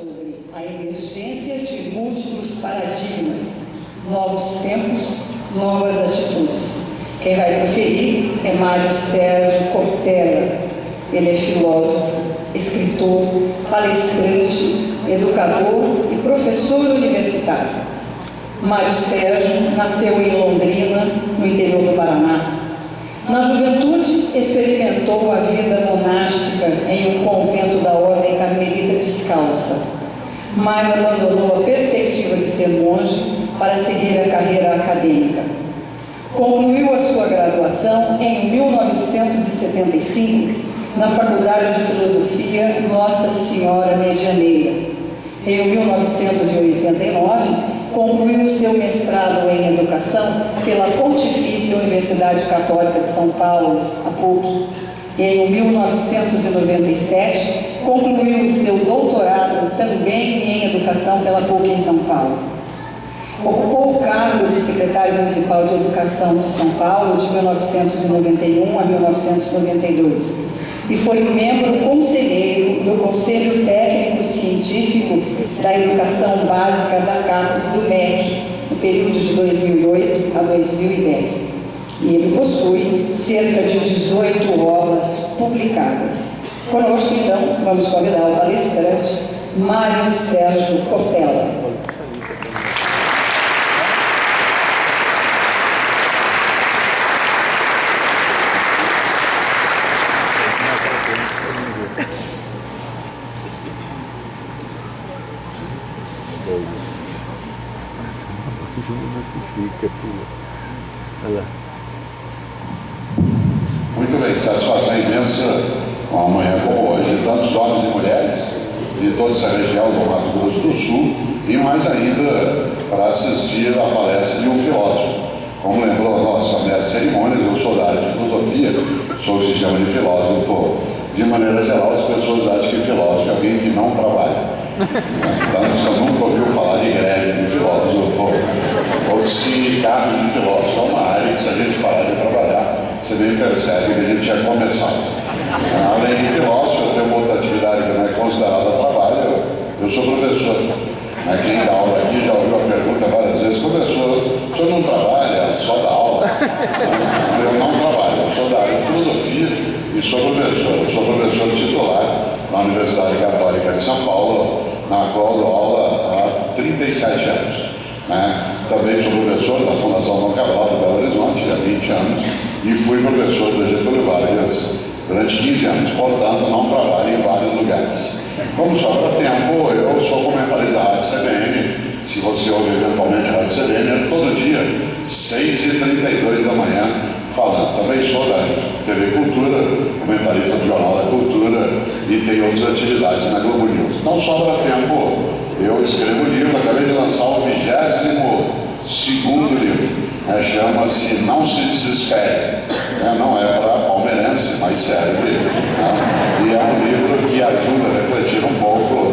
sobre a emergência de múltiplos paradigmas, novos tempos, novas atitudes. Quem vai proferir é Mário Sérgio Cortella. Ele é filósofo, escritor, palestrante, educador e professor universitário. Mário Sérgio nasceu em Londrina, no interior do Paraná. Na juventude, experimentou a vida monástica em um convento da Ordem Carmelita Descalça, mas abandonou a perspectiva de ser monge para seguir a carreira acadêmica. Concluiu a sua graduação em 1975 na Faculdade de Filosofia Nossa Senhora Medianeira. Em 1989, concluiu seu mestrado em Educação pela Pontifícia Universidade Católica de São Paulo, a PUC. Em 1997, concluiu seu doutorado também em Educação pela PUC em São Paulo. Ocupou o cargo de secretário municipal de Educação de São Paulo de 1991 a 1992 e foi membro conselheiro do Conselho Técnico Científico da Educação Básica da CAPES do MEC, no período de 2008 a 2010. E ele possui cerca de 18 obras publicadas. Conosco, então, vamos convidar o palestrante Mário Sérgio Cortella. Muito bem, satisfação imensa uma manhã como hoje, tantos homens e mulheres de toda essa região do Mato Grosso do Sul e mais ainda para assistir à palestra de um filósofo. Como lembrou a nossa mestre de cerimônias, eu sou da área de filosofia, sou o que se chama de filósofo. De maneira geral, as pessoas acham que filósofo é alguém que não trabalha. Tanto que você nunca ouviu falar de greve de filósofo ou de sindicato de filósofo. É uma área que, se a gente parar de trabalhar, você nem percebe que a gente tinha começado. Além de filósofo, eu tenho uma outra atividade que não é considerada trabalho. Eu sou professor. Quem dá aula aqui já ouviu a pergunta várias vezes: professor, o senhor não trabalha, só dá aula? Eu não trabalho, eu sou da área de filosofia e sou professor. Eu sou professor titular na Universidade Católica de São Paulo, na qual dou aula há 37 anos. Também sou professor da Fundação Dom Cabral de Belo Horizonte há 20 anos e fui professor da Getúlio Vargas durante 15 anos, portanto não trabalho em vários lugares. Como sobra tempo, eu sou comentarista da Rádio CBN. Se você ouve eventualmente a Rádio CBN, todo dia, 6h32 da manhã, falando. Também sou da TV Cultura, comentarista do Jornal da Cultura e tenho outras atividades na Globo News. Não sobra tempo, eu escrevo livro, acabei de lançar o 22º livro. Chama-se Não Se Desespere. Não é para palmeirense, mas serve. E é um livro que ajuda a refletir um pouco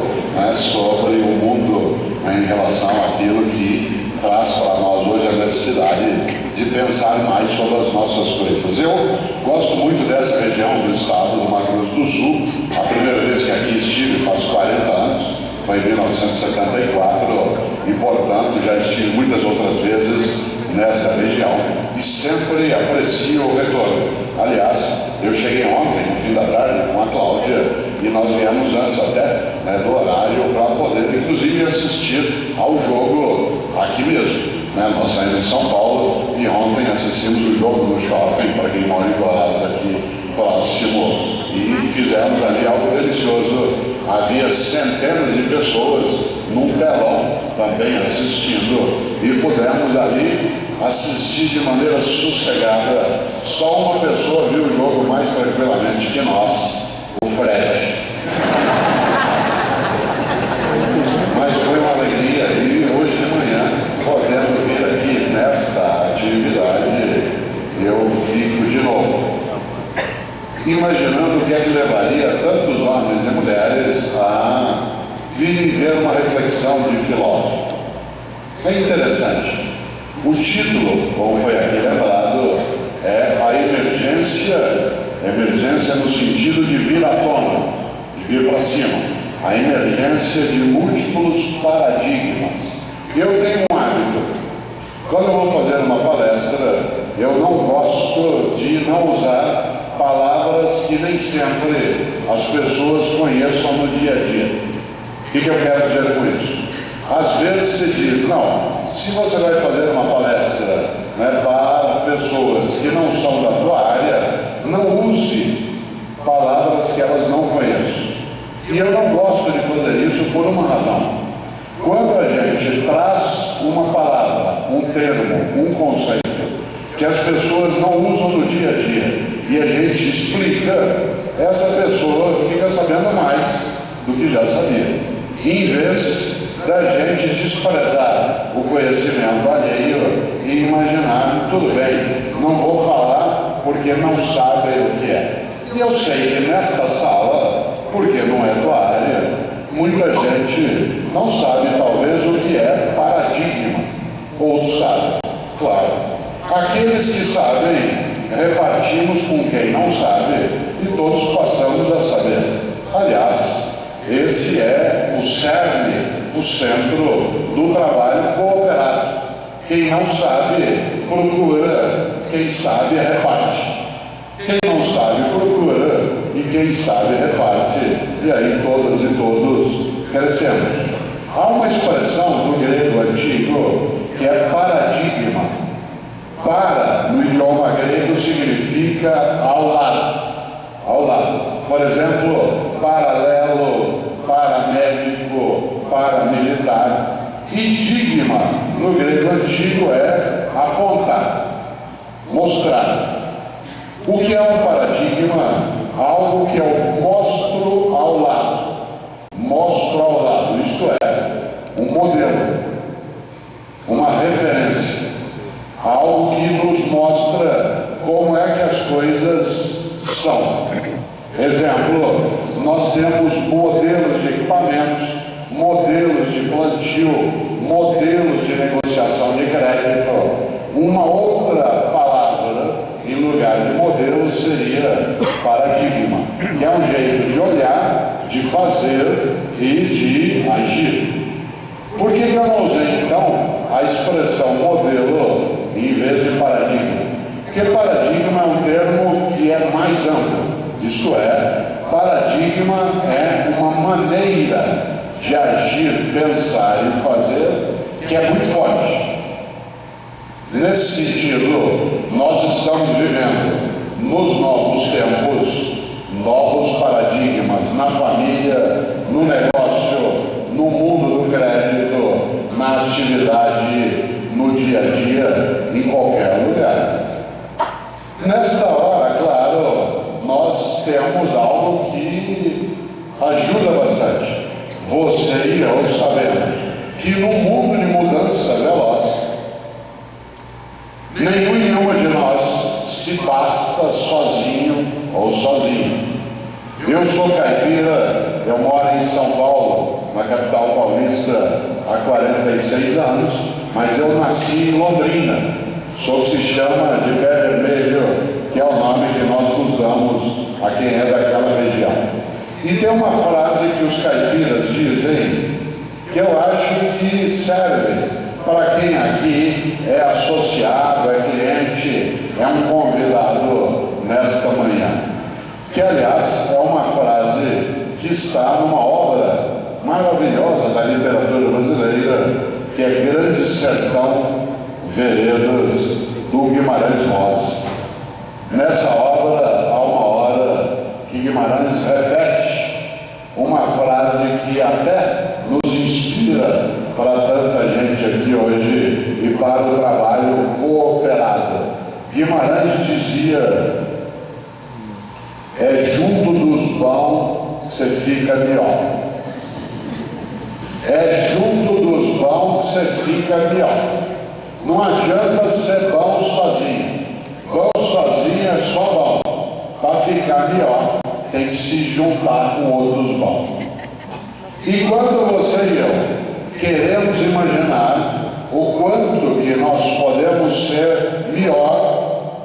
sobre o mundo em relação àquilo que traz para nós hoje a necessidade de pensar mais sobre as nossas coisas. Eu gosto muito dessa região do estado do Mato Grosso do Sul. A primeira vez que aqui estive faz 40 anos, foi em 1974, e portanto já estive muitas outras vezes nessa região e sempre aprecio o retorno. Aliás, eu cheguei ontem, no fim da tarde, com a Cláudia, e nós viemos antes até do horário para poder, inclusive, assistir ao jogo aqui mesmo. Nós saímos de São Paulo e ontem assistimos o jogo no shopping, para quem mora em Dourados aqui próximo, e fizemos ali algo delicioso. Havia centenas de pessoas num telão também assistindo e pudemos ali assistir de maneira sossegada. Só uma pessoa viu o jogo mais tranquilamente que nós, o Fred. Mas foi uma alegria e hoje de manhã, podendo vir aqui nesta atividade, eu fico de novo imaginando o que é que levaria tantos homens e mulheres a virem ver uma reflexão de filósofo. É interessante. O título, como foi aqui lembrado, é a emergência no sentido de vir à tona, de vir para cima. a emergência de múltiplos paradigmas. Eu tenho um hábito, quando eu vou fazer uma palestra, eu não gosto de não usar palavras que nem sempre as pessoas conheçam no dia a dia. O que eu quero dizer com isso? Às vezes se diz, não, se você vai fazer uma palestra, né, para pessoas que não são da tua área, não use palavras que elas não conhecem. E eu não gosto de fazer isso por uma razão. Quando a gente traz uma palavra, um termo, um conceito, que as pessoas não usam no dia a dia, e a gente explica, essa pessoa fica sabendo mais do que já sabia. Em vez da gente desprezar o conhecimento alheio e imaginar, tudo bem, não vou falar porque não sabem o que é. E eu sei que nesta sala, porque não é tua área, muita gente não sabe talvez o que é paradigma, ou sabe, claro. Aqueles que sabem, repartimos com quem não sabe e todos passamos a saber. Aliás, esse é o cerne, o centro do trabalho cooperado. Quem não sabe, procura, quem sabe, reparte. Quem não sabe, procura, e quem sabe, reparte. E aí todas e todos crescemos. Há uma expressão do grego antigo que é paradigma. Para, no idioma grego, significa ao lado. Ao lado. Por exemplo, paralelo, paramédico, paramilitar. E digma, no grego antigo, é apontar, mostrar. O que é um paradigma? Algo que eu mostro ao lado. Mostro ao lado, isto é, um modelo, uma referência. Algo que nos mostra como é que as coisas são. Exemplo, nós temos modelos de equipamentos, modelos de plantio, modelos de negociação de crédito. Uma outra palavra em lugar de modelo seria paradigma, que é um jeito de olhar, de fazer e de agir. Por que eu não usei então a expressão modelo em vez de paradigma? Porque paradigma é um termo que é mais amplo. Isto é, paradigma é uma maneira de agir, pensar e fazer que é muito forte. Nesse sentido, nós estamos vivendo nos novos tempos, novos paradigmas na família, no negócio, no mundo do crédito, na atividade, no dia a dia, em qualquer lugar. Nesta hora, claro, nós temos algo que ajuda bastante. Você e eu sabemos que no mundo de mudança veloz, nenhuma de nós se basta sozinho ou sozinho. Eu sou caipira, eu moro em São Paulo, na capital paulista, há 46 anos, mas eu nasci em Londrina. Sou o que se chama de pé vermelho, que é o nome que nós nos damos a quem é daquela região. E tem uma frase que os caipiras dizem, que eu acho que serve para quem aqui é associado, é cliente, é um convidado nesta manhã. Que, aliás, é uma frase que está numa obra maravilhosa da literatura brasileira, que é Grande Sertão Veredas, do Guimarães Rosa. Nessa obra, há uma hora que Guimarães repete uma frase que até nos inspira para tanta gente aqui hoje e para o trabalho cooperado. Guimarães dizia: é junto dos bons que você fica melhor. É junto dos bons que você fica melhor. Não adianta ser bom sozinho. Bom sozinho é só bom. Para ficar melhor, tem que se juntar com outros bons. E quando você e eu queremos imaginar o quanto que nós podemos ser melhor,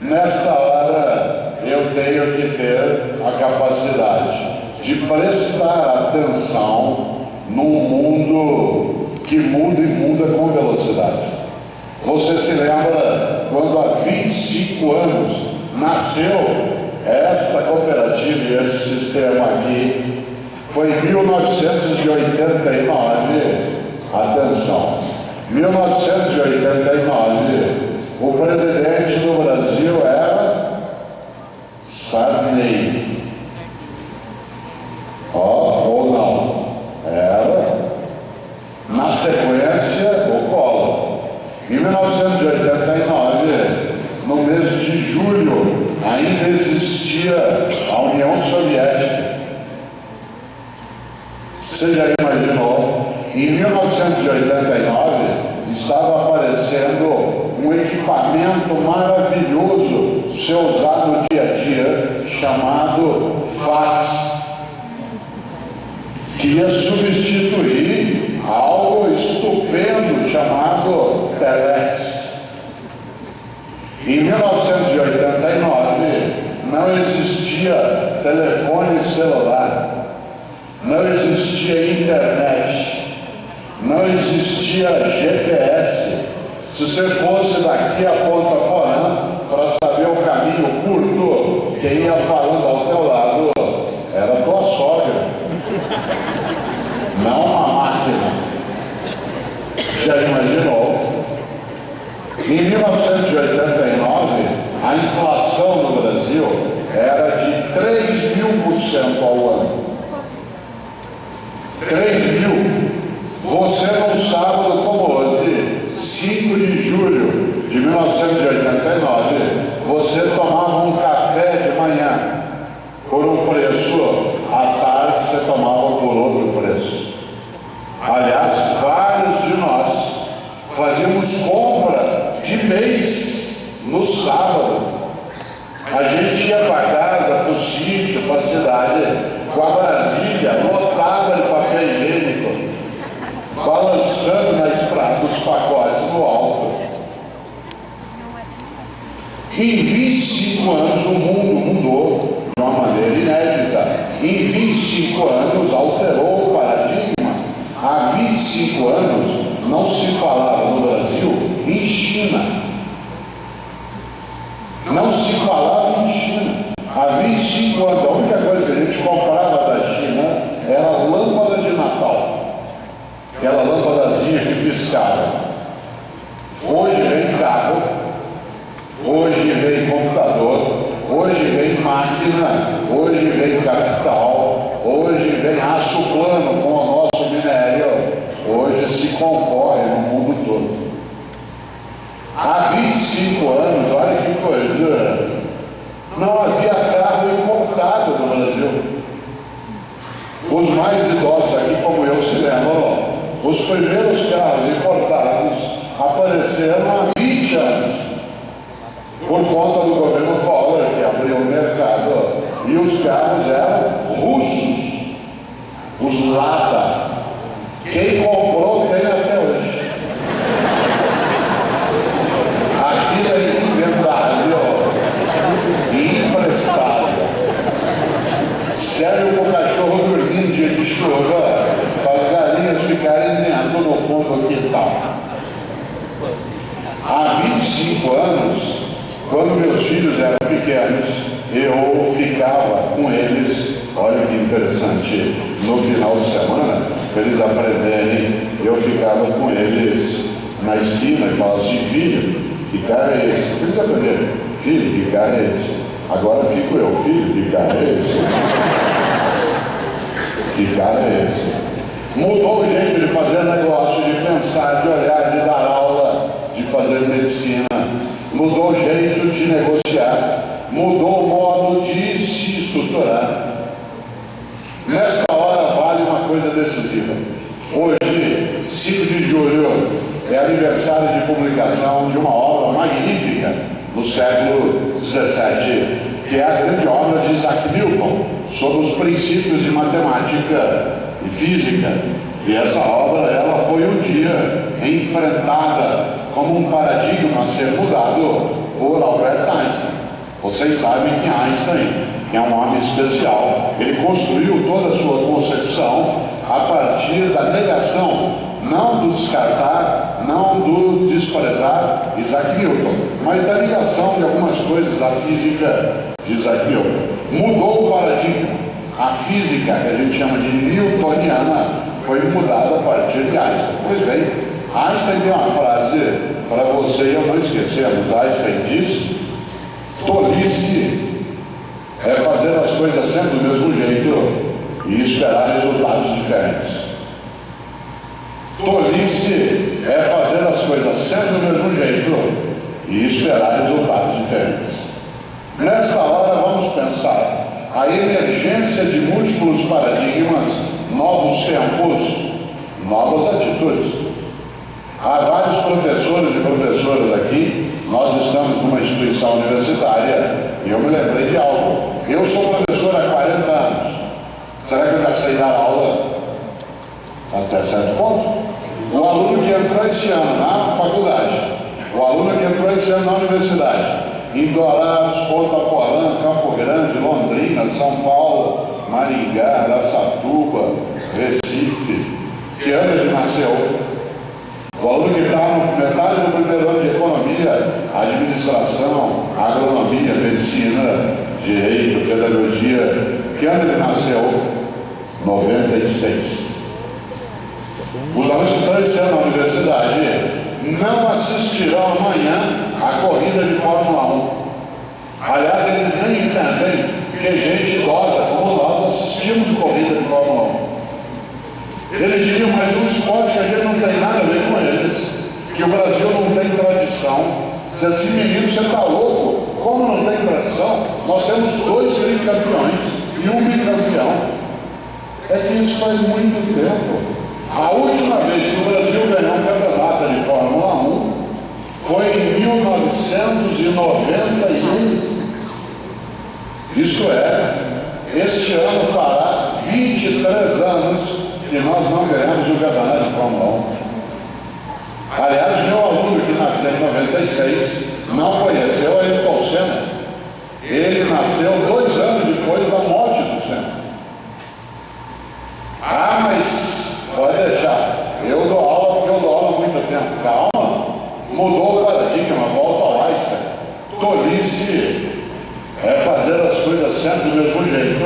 nesta hora eu tenho que ter a capacidade de prestar atenção num mundo que muda e muda com velocidade. Você se lembra quando há 25 anos nasceu esta cooperativa e esse sistema aqui? Foi em 1989, atenção, 1989, o presidente do Brasil era Sarney. Ou não, era, na sequência, o Collor. Em 1989, no mês de julho, ainda existia a União Soviética. Você já imaginou? Em 1989, estava aparecendo um equipamento maravilhoso para você usar no dia a dia, chamado fax, que ia substituir algo estupendo chamado telex. Em 1989, não existia telefone celular, não existia internet, não existia GPS. Se você fosse daqui a Ponta Porã para saber o caminho curto, quem ia falando ao teu lado era tua sogra, não uma máquina. Já imaginou? Em 1989, a inflação no Brasil era de 3.000% ao ano. 3.000. Você num sábado como hoje, 5 de julho de 1989, você tomava um café de manhã por um preço, à tarde você tomava por outro preço. Aliás, vários de nós fazíamos compra de mês no sábado. A gente ia para casa, para o sítio, para a cidade, com a Brasília lotada de papel higiênico, balançando na estrada os pacotes no alto. Em 25 anos o mundo mudou de uma maneira inédita. Em 25 anos alterou o paradigma. Há 25 anos não se falava no Brasil em China. Não se falava em China. Há 25 anos, a única coisa que a gente comprava da China era a lâmpada de Natal. Aquela lâmpadazinha que piscava. Hoje vem carro, hoje vem computador, hoje vem máquina, hoje vem capital, hoje vem aço plano com o nosso minério. Hoje se concorre no mundo todo. Há 25 anos, olha que coisa, não havia carro importado no Brasil. Os mais idosos aqui, como eu, se lembram, os primeiros carros importados apareceram há 20 anos, por conta do governo Collor, que abriu o mercado, e os carros eram russos, os Lada. Quem comprou tem até hoje. Aquilo é inventário e emprestado. Serve para o cachorro dormir em dia de chuva, para as galinhas ficarem dentro no fundo do quintal. Há 25 anos, quando meus filhos eram pequenos, eu ficava com eles, olha que interessante, no final de semana, para eles aprenderem, eu ficava com eles na esquina e falava assim: filho, que carro é esse? Eles aprenderam: filho, que carro é esse? Agora fico eu: filho, que carro é esse? Que carro é esse? Mudou o jeito de fazer negócio, de pensar, de olhar, de dar aula, de fazer medicina. Mudou o jeito de negociar, mudou o modo de se estruturar. Nesta hora vale uma coisa decisiva. Hoje, 5 de julho, é aniversário de publicação de uma obra magnífica do século XVII, que é a grande obra de Isaac Newton, sobre os princípios de matemática e física. E essa obra, ela foi um dia enfrentada como um paradigma a ser mudado por Albert Einstein. Vocês sabem que Einstein que é um homem especial. Ele construiu toda a sua concepção a partir da negação, não do descartar, não do desprezar Isaac Newton, mas da negação de algumas coisas da física de Isaac Newton. Mudou o paradigma. A física, que a gente chama de newtoniana, foi mudada a partir de Einstein. Pois bem, Einstein tem uma frase para você e eu não esquecermos. Einstein diz: tolice é fazer as coisas sempre do mesmo jeito e esperar resultados diferentes. Tolice é fazer as coisas sempre do mesmo jeito e esperar resultados diferentes. Nesta hora vamos pensar a emergência de múltiplos paradigmas, novos tempos, novas atitudes. Há vários professores e professoras aqui. Nós estamos numa instituição universitária e eu me lembrei de algo. Eu sou professor há 40 anos. Será que eu já sei dar aula até certo ponto? O aluno que entrou esse ano na faculdade, o aluno que entrou esse ano na universidade, em Dourados, Ponta Porã, Campo Grande, Londrina, São Paulo, Maringá, Araçatuba, Recife, que ano ele nasceu? O aluno que está no metade do primeiro ano de economia, administração, agronomia, medicina, direito, pedagogia, que ano ele nasceu? 96. Os alunos que estão esse ano na universidade não assistirão amanhã à corrida de Fórmula 1. Aliás, eles nem entendem que gente idosa como nós assistimos a corrida de Fórmula 1. Eles diriam, mas um esporte que a gente não tem nada a ver com eles, que o Brasil não tem tradição. Diz assim, menino, você está louco? Como não tem tradição? Nós temos 2 tricampeões e um bicampeão. É que isso faz muito tempo. A última vez que o Brasil ganhou um campeonato de Fórmula 1 foi em 1991. Isto é, este ano fará 23 anos que nós não ganhamos o campeonato de Fórmula 1. Aliás, meu aluno que nasceu em 96 não conheceu Ayrton Senna. Ele nasceu 2 anos depois da morte do Senna. Ah, mas pode deixar. Eu dou aula porque eu dou aula há muito tempo. Calma. Mudou o paradigma, volta ao Einstein. Tolice é fazer as coisas sempre do mesmo jeito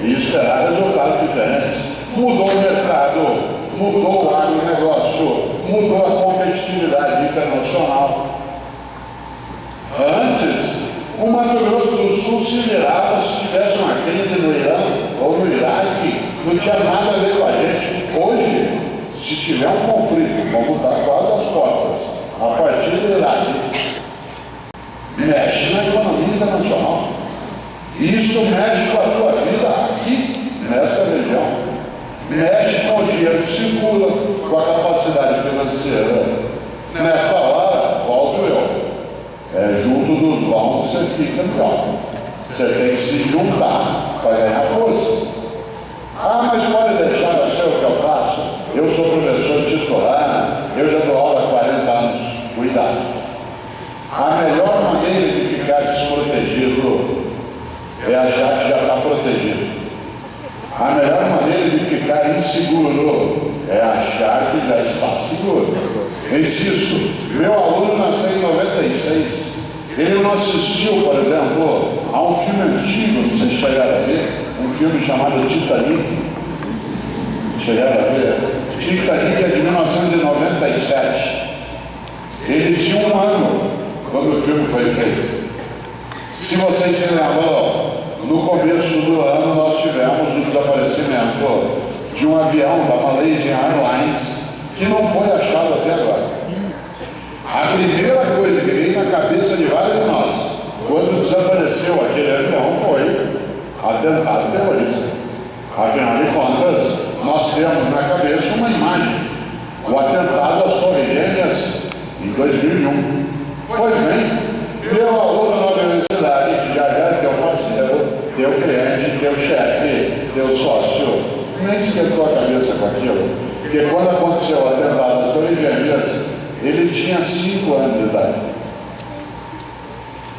e esperar resultados diferentes. Mudou o mercado, mudou o agronegócio, mudou a competitividade internacional. Antes, o Mato Grosso do Sul se virava se tivesse uma crise no Irã ou no Iraque, não tinha nada a ver com a gente. Hoje, se tiver um conflito, como está quase às portas, a partir do Iraque, mexe na economia internacional. Isso mexe com a tua vida aqui, nesta região. Mexe com o dinheiro que circula, com a capacidade financeira. Nesta hora, volto eu. Junto dos bons você fica melhor. Você tem que se juntar para ganhar força. Ah, mas pode deixar, não sei o que eu faço. Eu sou professor titular, eu já dou aula há 40 anos. Cuidado. A melhor maneira de ficar desprotegido é achar que já está protegido. A melhor maneira de ficar inseguro é achar que já está seguro. Insisto, meu aluno nasceu em 96. Ele não assistiu, por exemplo, a um filme antigo, não sei se chegaram a ver, um filme chamado Titanic. Chegaram a ver? Titanic é de 1997. Ele tinha 1 ano quando o filme foi feito. Se vocês se lembram, no começo do ano nós tivemos o desaparecimento de um avião da Malaysian Airlines que não foi achado até agora. A primeira coisa que veio na cabeça de vários de nós, quando desapareceu aquele avião, foi atentado terrorista. Afinal de contas, nós temos na cabeça uma imagem, o atentado às Torres Gêmeas em 2001. Pois bem, meu aluno na universidade, que já é teu parceiro, teu cliente, teu chefe, teu sócio, nem esquentou a cabeça com aquilo. Porque quando aconteceu o atentado às Torres Gêmeas, ele tinha 5 anos de idade.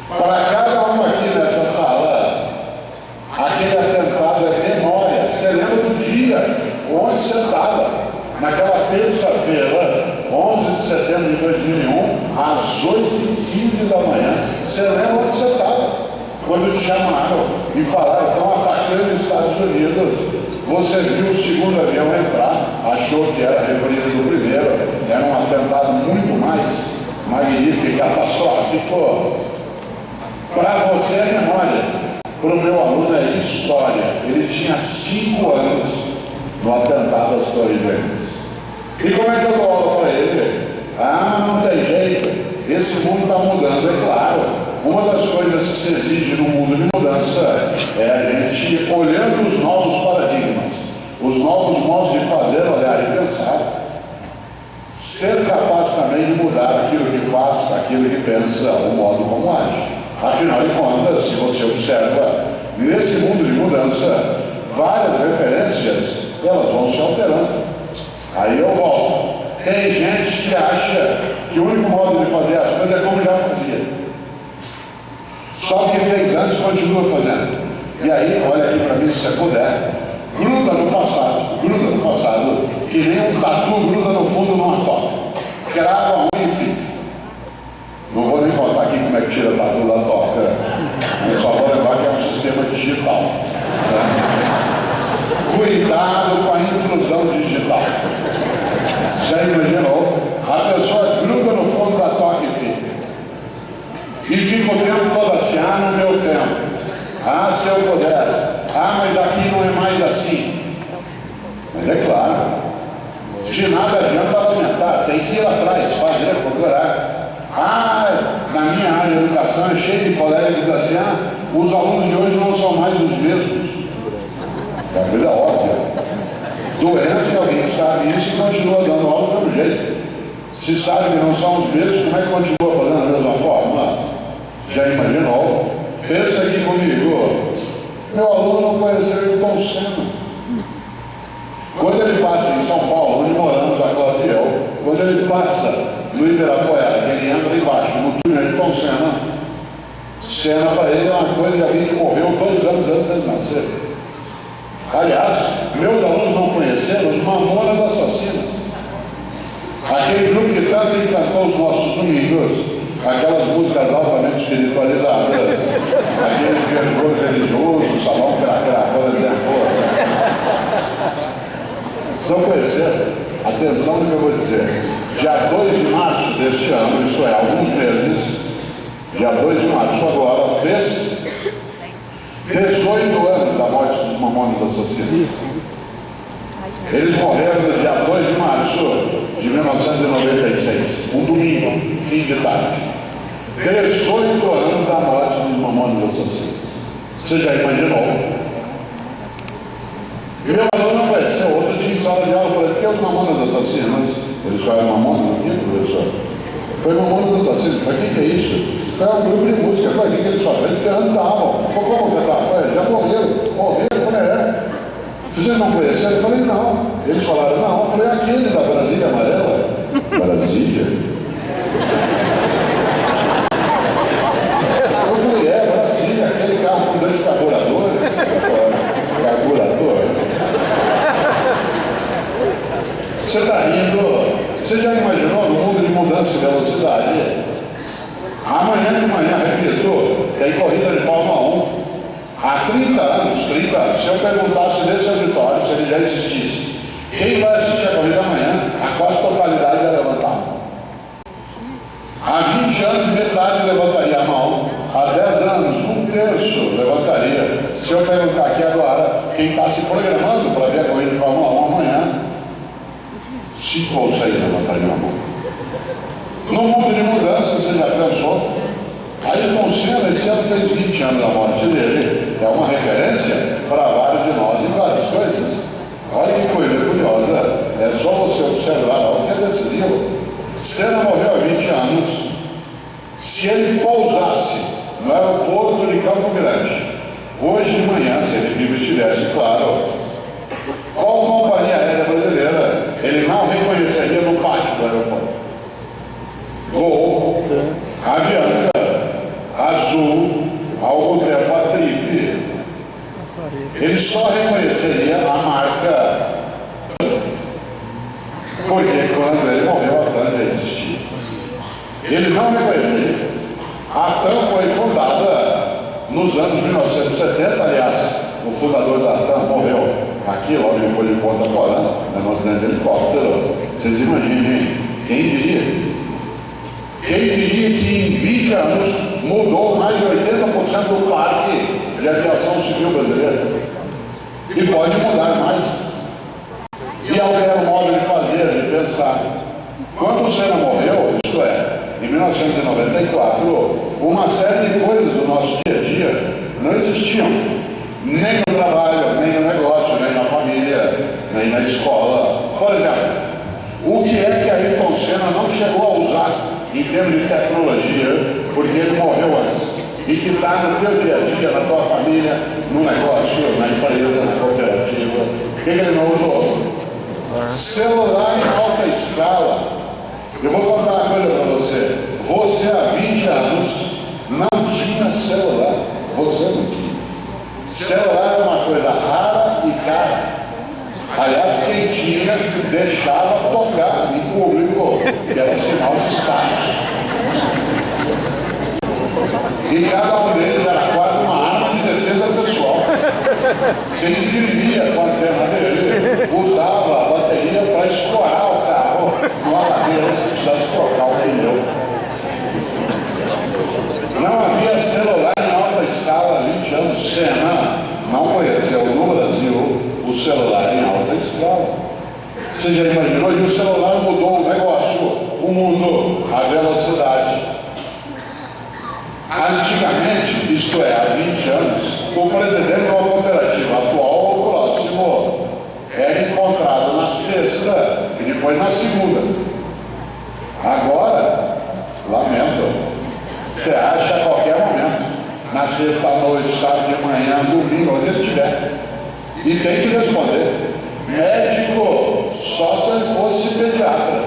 Para cada um aqui nessa sala, diga onde você estava naquela terça-feira, 11 de setembro de 2001, às 8h15 da manhã. Você lembra onde você estava? Quando te chamaram e falaram, estão atacando os Estados Unidos. Você viu o segundo avião entrar, achou que era a reprise do primeiro, era um atentado muito mais magnífico e catastrófico. Para você é memória, para o meu aluno é história. Ele tinha 5 anos no atentado às Torres Gêmeas. E como é que eu dou aula para ele? Ah, mas não tem jeito, esse mundo está mudando, é claro. Uma das coisas que se exige no mundo de mudança é a gente olhando os novos paradigmas, os novos modos de fazer, olhar e pensar, ser capaz também de mudar aquilo que faz, aquilo que pensa, o modo como age. Afinal de contas, se você observa, nesse mundo de mudança, várias referências, elas vão se alterando. Aí eu volto. Tem gente que acha que o único modo de fazer as coisas é como já fazia. Só que fez antes continua fazendo. E aí, olha aqui para mim, se você puder, gruda no passado, que nem um tatu gruda no fundo numa toca. Crava um e fica. Não vou nem contar aqui como é que tira tatu da toca. Eu só vou lembrar que é um sistema digital. Tá? Cuidado com a intrusão digital. Já imaginou? A pessoa gruda no fundo da toca e fica. E fica o tempo todo assim, ah, no meu tempo. Ah, se eu pudesse. Ah, mas aqui não é mais assim. Mas é claro, de nada adianta lamentar, tem que ir lá atrás, fazer, procurar. Ah, na minha área de educação é cheio de colegas que dizem assim, ah, os alunos de hoje não são mais os mesmos. É uma coisa óbvia. Doença, alguém sabe isso e continua dando aula do mesmo jeito. Se sabe que não são os mesmos, como é que continua fazendo da mesma forma? Já imaginou? Pensa aqui comigo. Meu aluno não conheceu o Ayrton Senna. Quando ele passa em São Paulo, onde moramos agora e eu, quando ele passa no Ibirapuera, que ele entra embaixo, no túnel Ayrton Senna, Senna para ele é uma coisa de alguém que morreu 2 anos antes de nascer. Aliás, meus alunos não conheceram os Mamonas Assassinas. Aquele grupo que tanto encantou os nossos domingos, aquelas músicas altamente espiritualizadas, aquele fervor religioso, o salão cracra, vocês não conheceram? Atenção no que eu vou dizer. Dia 2 de março deste ano, isto é, alguns meses, dia 2 de março agora, fez 18 anos da morte dos Mamonas Assassinos. Eles morreram no dia 2 de março de 1996, um domingo, fim de tarde. 18 anos da morte dos Mamonas Assassinos. Você já imaginou? E meu aluno não conheceu, outro dia em sala de aula, eu falei, por que os Mamonas Assassinos? Eles falam Mamonas, o que, professor? Foi Mamonas Assassinos. Eu falei, o que é isso? Foi um grupo de música. Eu falei, o que eles fazem? Eles cantavam. Eu falei, como cantar? Eu falei, já morreram. Morreram? Eu falei, é. Vocês não conheceram? Eu falei, não. Eles falaram, não. Eu falei, aquele da Brasília Amarela. Brasília? Eu falei, é, Brasília, aquele carro com 2 carburadores. Carburador? Você está rindo? Você já imaginou no mundo de mudança de velocidade? Amanhã de manhã, repito, tem corrida de Fórmula 1. Há 30 anos, se eu perguntasse nesse auditório, se ele já existisse, quem vai assistir a corrida amanhã, a quase totalidade ia levantar. Há 20 anos, metade levantaria a mão. Há 10 anos, 1/3 levantaria. Se eu perguntar aqui agora, quem está se programando para ver a corrida de Fórmula 1 amanhã, 5 ou 6 levantariam a mão. No mundo de mudança, você já pensou? Ayrton Senna, esse ano fez 20 anos da morte dele. É uma referência para vários de nós em várias coisas. Olha que coisa curiosa. É só você observar algo que é decisivo. Senna morreu há 20 anos. Se ele pousasse no aeroporto de Campo Grande, hoje de manhã, se ele vivo estivesse, claro, qual companhia aérea brasileira ele não reconheceria no pátio do aeroporto? Gol, Avianca, Azul, há algum tempo a Trip. Ele só reconheceria a marca, porque quando ele morreu a TAM já existia. Ele não reconheceria. A TAM foi fundada nos anos 1970, aliás, o fundador da TAM morreu aqui, logo depois de Ponta Porã, no acidente de helicóptero. Vocês imaginem, quem diria? Quem diria que em 20 anos mudou mais de 80% do parque de aviação civil brasileira? E pode mudar mais. E alguém modo de fazer, de pensar. Quando o Senna morreu, isto é, em 1994, uma série de coisas do nosso dia a dia não existiam. Nem no trabalho, nem no negócio, nem na família, nem na escola. Por exemplo, o que é que Ayrton Senna não chegou a usar em termos de tecnologia, porque ele morreu antes, e que está no teu dia a dia, na tua família, no negócio, na empresa, na cooperativa? O que ele não usou? Celular em alta escala. Eu vou contar uma coisa para você. Você há 20 anos não tinha celular. Você não tinha. Celular é uma coisa rara e cara. Aliás, quem tinha deixava tocar em público, que era sinal de status. E cada um deles era quase uma arma de defesa pessoal. Você escrevia com a antena dele, usava a bateria para escorar o carro numa ladeira se precisasse trocar o pneu. Não havia celular em alta escala há 20 anos. Senna não conheceu no Brasil o celular em alta escala. Você já imaginou? E o celular mudou o negócio, o mundo, a velocidade. Antigamente, isto é, há 20 anos, o presidente de uma cooperativa atual ou próximo era encontrado na sexta e depois na segunda. Agora, lamento, você acha a qualquer momento, na sexta à noite, sábado de manhã, domingo, onde ele estiver. E tem que responder. Médico, só se ele fosse pediatra.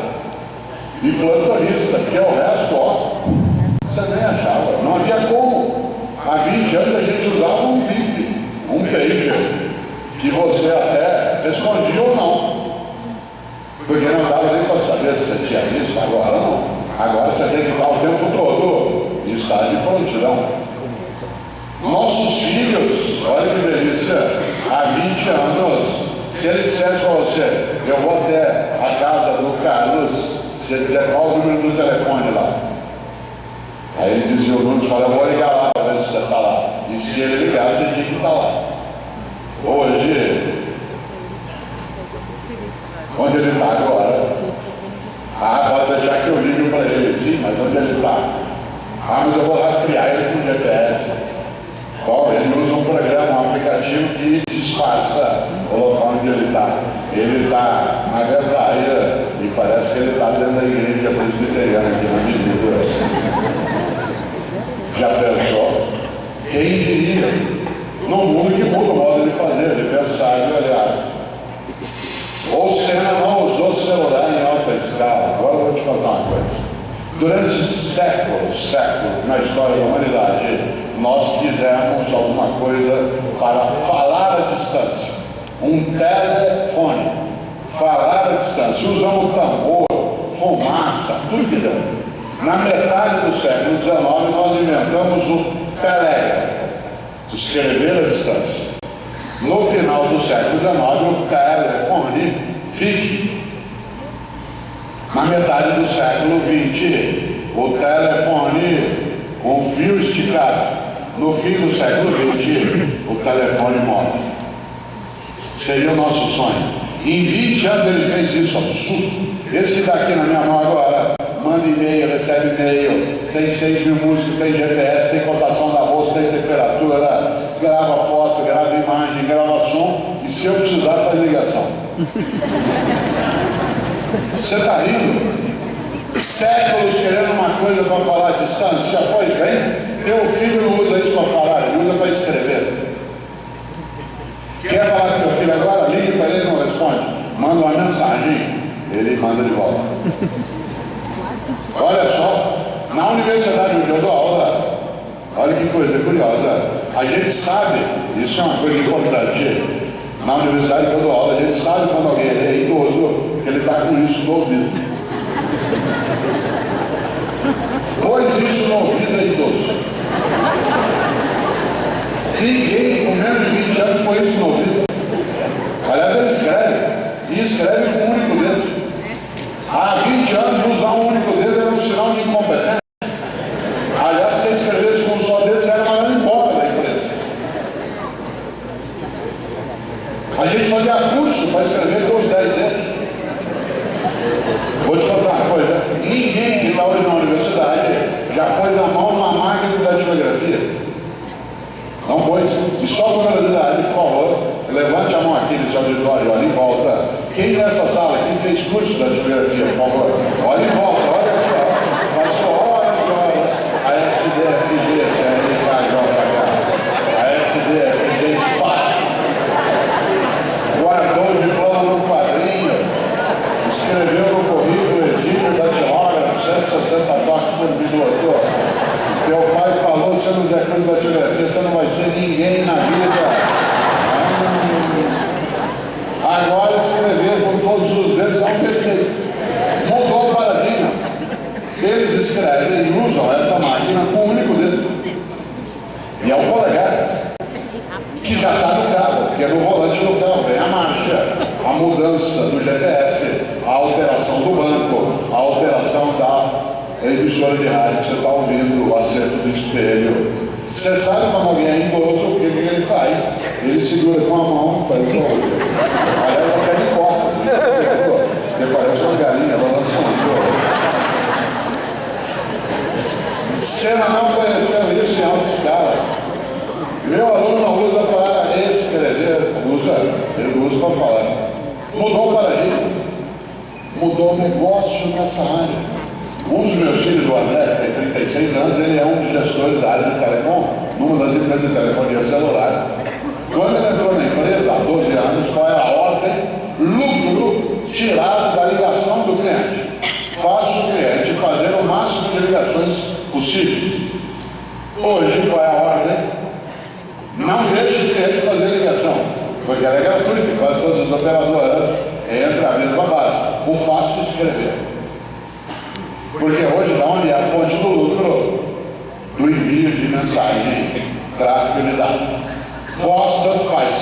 E plantonista, porque o resto, ó, você nem achava. Não havia como. Há 20 anos a gente usava um bip, um pager, que você até respondia ou não. Porque não dava nem para saber se você tinha visto. Agora não. Agora você tem que estar o tempo todo em estado de prontidão. Nossos filhos, olha que delícia, há 20 anos, se ele dissesse para você, eu vou até a casa do Carlos, se ele dizer qual o número do telefone lá. Aí ele dizia o número e falava, eu vou ligar lá para ver se você está lá. E se ele ligar, você tinha que estar lá. Hoje, onde ele está agora? Ah, pode deixar que eu ligue para ele. Sim, mas onde ele está? Ah, mas eu vou rastrear ele com GPS. Bom, ele usa um programa, um aplicativo que disfarça o local onde ele está. Ele está na gandaia e parece que ele está dentro da igreja presbiteriana aqui na avenida. Já pensou? Quem diria? No mundo que muda o modo de fazer, de pensar e de olhar. O Senna não usou celular em alta escala. Agora eu vou te contar uma coisa. Durante séculos na história da humanidade, nós fizemos alguma coisa para falar à distância. Um telefone. Falar à distância. Usamos tambor, fumaça, tudo que deu. Na metade do século XIX, nós inventamos o telégrafo. Escrever à distância. No final do século XIX, o telefone fixo. Na metade do século XX, o telefone com fio esticado. No fim do século XX, o telefone móvel. Seria o nosso sonho. Em 20 anos ele fez isso. Esse que está aqui na minha mão agora, manda e-mail, recebe e-mail, tem 6 mil músicas, tem GPS, tem cotação da bolsa, tem temperatura, grava foto, grava imagem, grava som, e se eu precisar, faz ligação. Você está rindo? Séculos querendo uma coisa para falar à distância, pois bem, teu filho não usa isso para falar, ele usa para escrever. Quer falar com teu filho agora? Liga para ele e não responde. Manda uma mensagem, ele manda de volta. Olha só, na universidade onde eu dou aula, olha que coisa curiosa, A gente sabe, isso é uma coisa importante, na universidade quando eu dou aula, a gente sabe quando alguém é idoso, que ele está com isso no ouvido. Pois isso no ouvido é idoso. Ninguém com menos de 20 anos põe isso no ouvido. Aliás, ele escreve, e escreve com um único dedo. Há 20 anos, usar um único dedo era um sinal de incompetência. Aliás, se você escrevesse com um só dedo, você era mandado embora da empresa. A gente fazia curso para escrever com os 10 dedos. Vou te contar uma coisa: ninguém que está hoje na universidade já pôs a mão numa máquina de datilografia. Não pôs. E só com curiosidade, por favor, levante a mão aqui nesse auditório, olha em volta. Quem nessa sala aqui fez curso de datilografia, por favor? Olha em volta, olha aqui, ó. Passou horas e horas. A SDFG, CNKJH, a SDFG Espaço. Guardou o diploma no quadrinho, escreveu no currículo exílio datilógrafo, 160 toques por minuto. Teu pai falou, se você não der curso de datilografia, você não vai ser ninguém na vida. Agora escrever com todos os dedos é um defeito. Mudou o paradigma. Eles escrevem e usam essa máquina com um único dedo. E é o polegar, que já está no carro, porque no volante do carro vem a marcha, a mudança do GPS, a alteração do banco, a alteração da emissora de rádio que você está ouvindo, o acerto do espelho. Você sabe quando alguém é idoso, o que ele faz? Ele segura com a mão e faz o outro. Aliás, até ele encosta, porque parece uma galinha balançando. Senna não conheceu isso em alta escala. Meu aluno não usa para escrever, ele usa para falar. Mudou o paradigma, mudou o negócio nessa área. Um dos meus filhos, o André, que tem 36 anos, ele é um dos gestores da área de telecom, numa das empresas de telefonia celular. Quando ele entrou na empresa, há 12 anos, qual era a ordem? Lucro tirado da ligação do cliente. Faça o cliente fazer o máximo de ligações possíveis. Hoje, qual é a ordem? Não deixe o cliente fazer ligação, porque ela é gratuita, quase todas as operadoras entram na mesma base. O faça escrever. Porque hoje, da onde é a fonte do lucro? Do envio de mensagem, tráfego de dados. Voz tanto faz,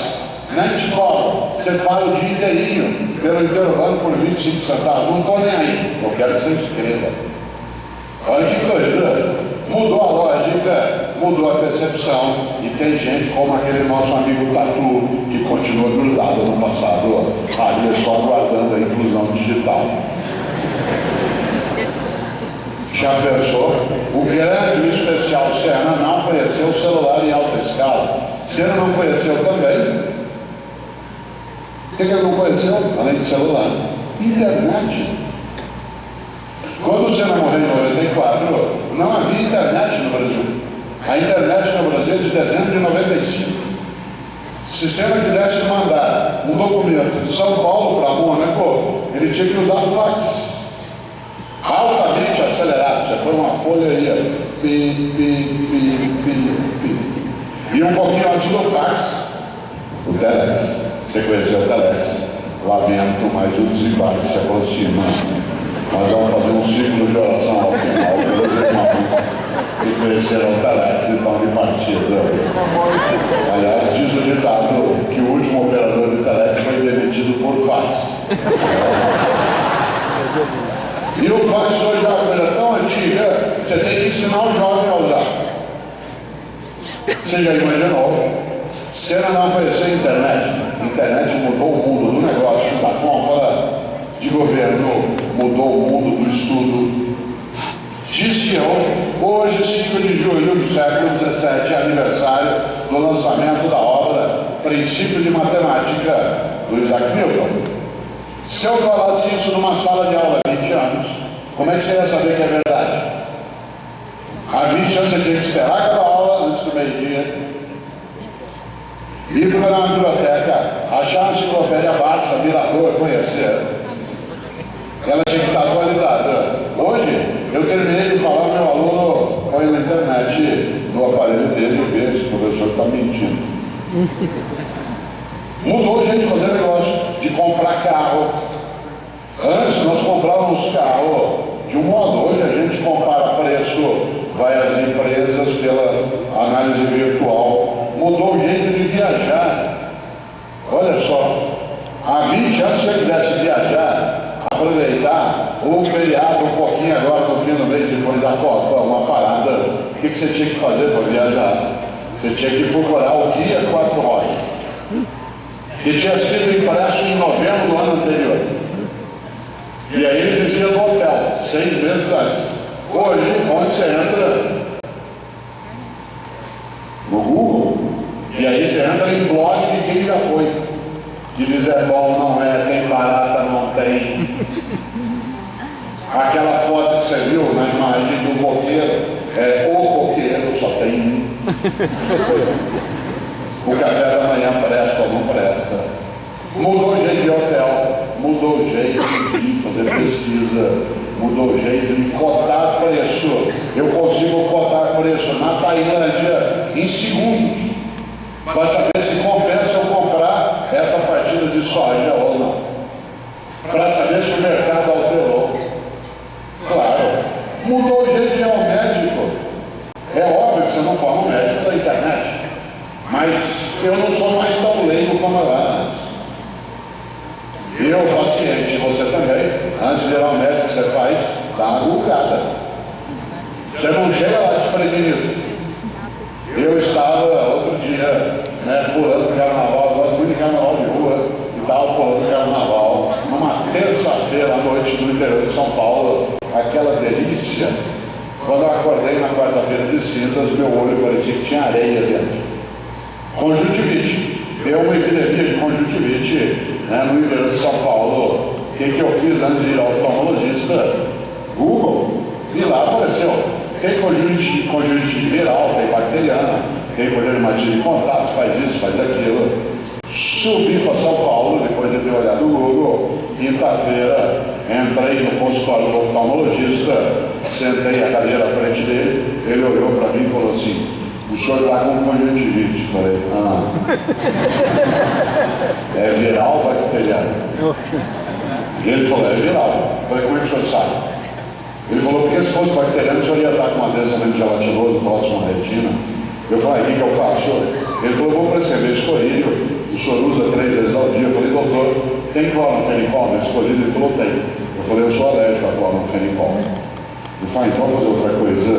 nem te cobra. Você fala o dia inteirinho pelo intervalo por 25 centavos. Não estou nem aí, eu quero que você escreva. Olha que coisa, mudou a lógica, mudou a percepção. E tem gente como aquele nosso amigo Tatu, que continua grudado no passado, ali só aguardando a inclusão digital. Já pensou? O grande e o especial Senna não conheceu o celular em alta escala. Senna não conheceu também. O que ele não conheceu? Além de celular. Internet. Quando o Senna morreu em 94, não havia internet no Brasil. A internet no Brasil é de dezembro de 95. Se Senna quisesse mandar um documento de São Paulo para Mônaco, ele tinha que usar fax. Altamente acelerado, você põe uma folha aí, e um pouquinho antes do fax, o Telex. Você conheceu o Telex? Lamento, mas o desembarque se aproxima. Nós vamos fazer um ciclo de oração ao final, pelos irmãos que conheceram o Telex e estão de partida. Aliás, diz o ditado que o último operador de Telex foi demitido por fax. E o fax hoje é uma coisa tão antiga que você tem que ensinar o jovem a usar. Você já imaginou? Senna não conheceu a internet. A internet mudou o mundo do negócio, da compra, de governo, mudou o mundo do estudo. Diziam, hoje, 5 de julho do século XVII, aniversário do lançamento da obra Princípio de Matemática, do Isaac Newton. Se eu falasse isso numa sala de aula há 20 anos, como é que você ia saber que é verdade? Há 20 anos você tinha que esperar cada aula antes do meio-dia, ir para uma biblioteca, achar a enciclopédia Barça, Mirador, conhecer. Ela tinha que estar atualizada. Hoje, eu terminei de falar, meu aluno põe na internet, no aparelho dele, e vê se o professor está Mudou o jeito de fazer negócio, de comprar carro. Antes nós comprávamos carro de um modo, hoje a gente compara preço, vai às empresas pela análise virtual. Mudou o jeito de viajar. Olha só, há 20 anos, se você quisesse viajar, aproveitar o feriado um pouquinho agora no fim do mês, depois da Copa, uma parada, o que você tinha que fazer para viajar? Você tinha que procurar o Guia 4 Rodas, que tinha sido impresso em novembro do ano anterior. E aí eles diziam no hotel, 6 meses antes. Hoje, onde você entra? No Google. E aí você entra em blog de quem já foi. E diz é bom, não é, tem barata, não tem. Aquela foto que você viu na imagem do coqueiro, é o coqueiro, só tem um. O café da manhã presta ou não presta. Mudou o jeito de hotel, mudou o jeito de fazer pesquisa, mudou o jeito de cotar preço. Eu consigo cotar preço na Tailândia em segundos, para saber se compensa eu comprar essa partida de soja ou não, para saber se o mercado alterou. Claro, mudou o jeito de ir ao médico. É óbvio que você não forma um médico da internet, mas eu não sou mais tão leigo como eu era antes. Eu, paciente, você também, antes de ir ao médico, você faz, dá uma gulgada. Você não chega lá desprevenido. Eu estava outro dia, pulando o carnaval, eu gosto muito de carnaval de rua, e estava pulando o carnaval, numa terça-feira à noite no interior de São Paulo, aquela delícia. Quando eu acordei na quarta-feira de cinzas, meu olho parecia que tinha areia dentro. Conjuntivite. Deu uma epidemia de conjuntivite no interior de São Paulo. O que eu fiz antes de ir ao oftalmologista? Google. E lá apareceu. Tem conjuntivite viral, tem bacteriana, tem poliomielite de contato, faz isso, faz aquilo. Subi para São Paulo, depois de ter olhado o Google. Quinta-feira, entrei no consultório do oftalmologista, sentei a cadeira à frente dele, ele olhou para mim e falou assim: o senhor está com conjuntivite. Falei, é viral ou bacteriano? E ele falou, é viral. Falei, como é que o senhor sabe? Ele falou, porque se fosse bacteriano, o senhor ia estar com uma densamento gelatinoso próximo à retina. Eu falei, o que eu faço? Ele falou, vou prescrever escolírio, o senhor usa 3 vezes ao dia. Eu falei, doutor, tem clorofenicol na escolírio? Ele falou, tem. Eu falei, eu sou alérgico a clorofenicol. Ele falou, então vou fazer outra coisa,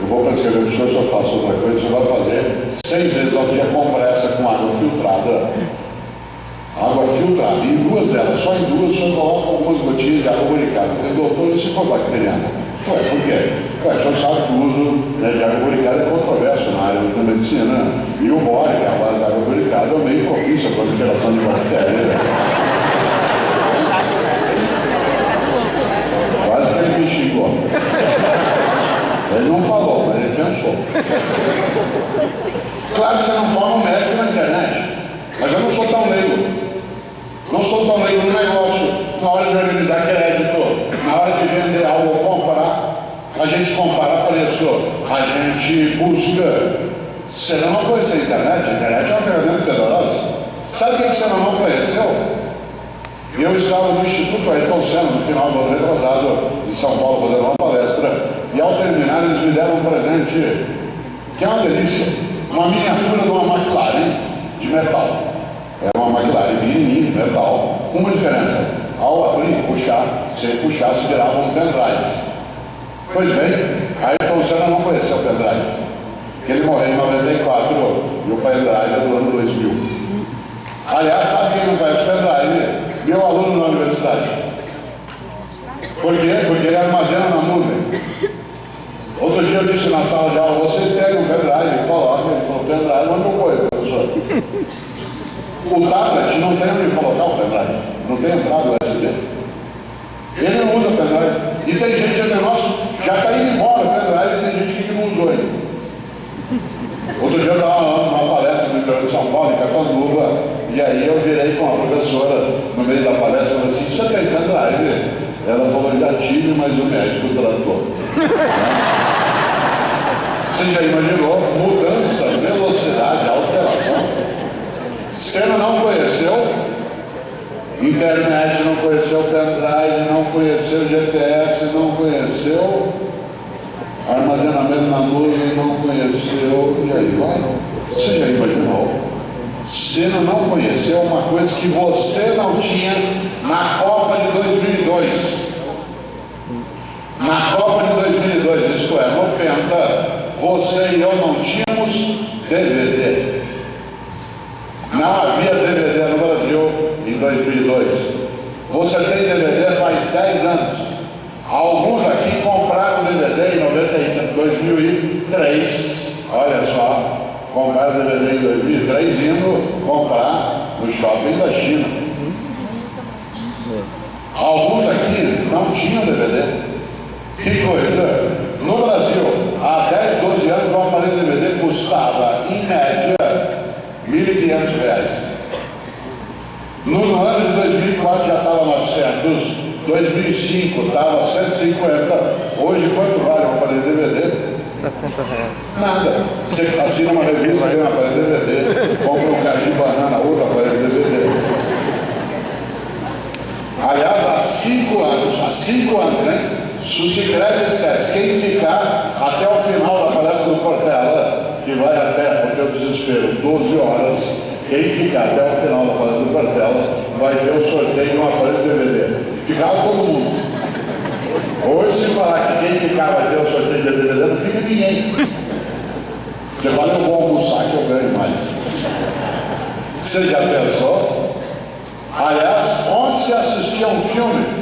eu vou prescrever para o senhor faço outra coisa, o senhor vai fazer 6 vezes ao dia compressa com água filtrada. Água filtrada, e em 2 delas, só em 2, o senhor coloca algumas gotinhas de água boricada. Eu falei, doutor, e se for bacteriana? Foi, por quê? O senhor sabe que o uso de água boricada é controverso na área da medicina, e o bórico, a base da água boricada, é meio propício à proliferação de bactérias. Quase que ele me xingou. Ele não falou, mas ele pensou. Claro que você não forma um médico na internet, mas eu não sou tão leigo. Não sou tão leigo no negócio. Na hora de organizar crédito, na hora de vender algo ou comprar, a gente compara preço, a gente busca. Você não conheceu a internet? A internet é uma ferramenta poderosa. Sabe o que você não conheceu? Eu estava no Instituto Ayrton Senna, no final do ano retrasado, em São Paulo, fazendo uma palestra, e ao terminar eles me deram um presente, que é uma delícia, uma miniatura de uma McLaren de metal. É uma McLaren pequenininha de metal, com uma diferença. Ao abrir e puxar, se puxasse, virava um pendrive. Pois bem, Ayrton Senna não conheceu o pendrive. Ele morreu em 94 e o pendrive é do ano 2000. Aliás, sabe quem não conhece o pendrive? Meu aluno na universidade. Por quê? Porque ele armazena na nuvem. Outro dia eu disse na sala de aula, você pega um pendrive e coloca. Ele falou, pendrive, onde eu ponho, professor? O tablet não tem onde colocar o pendrive. Não tem entrada USB. Ele não usa pendrive. E tem gente até nós, já está indo embora o pendrive e tem gente que não usou ele. Outro dia eu estava numa palestra no interior de São Paulo, em Catanduva, e aí eu virei com a professora no meio da palestra e falei assim, você tem pendrive? Ela falou, já tive, mas o médico tratou. Você já imaginou mudança, velocidade, alteração? Você não conheceu internet, não conheceu pendrive, não conheceu GPS, não conheceu armazenamento na nuvem, não conheceu, e aí vai. Você já imaginou? Você não conheceu uma coisa que você não tinha na Copa de 2002. Na Copa de 2002, isto é, no Penta, você e eu não tínhamos DVD. Não havia DVD no Brasil em 2002. Você tem DVD faz 10 anos. Alguns aqui compraram DVD em 2003. Olha só, compraram DVD em 2003 indo comprar no shopping da China. Alguns aqui não tinham DVD. Que coisa! No Brasil, há 10, 12 anos, um aparelho DVD custava, em média, R$1.500. No ano de 2004 já estava 900, 2005 estava 150. Hoje, quanto vale um aparelho DVD? R$60. Nada. Você assina uma revista, ganha um aparelho DVD, compra um caju de banana, outro aparelho DVD. Aliás, há 5 anos, hein? Se o Sicredi dissesse, quem ficar até o final da palestra do Cortella, que vai até, por teu desespero, 12 horas, quem ficar até o final da palestra do Cortella vai ter o sorteio de um aparelho DVD. Ficava todo mundo. Hoje, se falar que quem ficar vai ter o sorteio de DVD, não fica ninguém. Você fala, eu vou almoçar que eu ganho mais. Você já pensou? Aliás, onde se assistia um filme?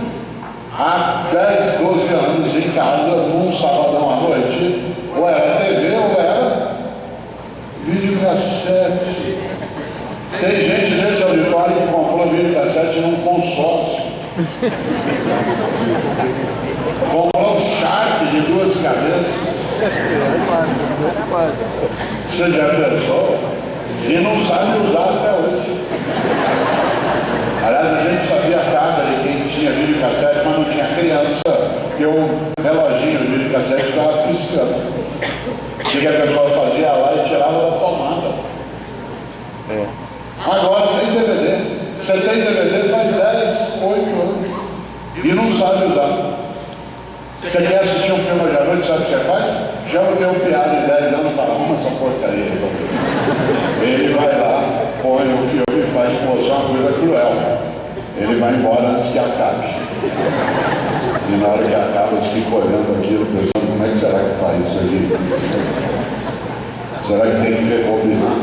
Há 10, 12 anos em casa, num sabadão à noite, ou era TV ou era videocassete. Tem gente nesse auditório que comprou videocassete num consórcio. Comprou um Sharp de 2 cabeças. Você já pensou? E não sabe usar até hoje. Aliás, a gente sabia a casa de quem tinha videocassete, mas não tinha criança, porque o reloginho do videocassete estava piscando. O que a pessoa fazia lá e tirava da tomada. Agora tem DVD. Você tem DVD faz 10, 8 anos e não sabe usar. Você quer assistir um filme hoje à noite, sabe o que você faz? Chama o teu piada de 10 anos e fala, arruma essa porcaria. Ele vai lá, põe o filme e faz com você uma coisa cruel. Ele vai embora antes que acabe. E na hora que acaba, você fica olhando aquilo, pensando, como é que será que faz isso aqui? Será que tem que rebobinar?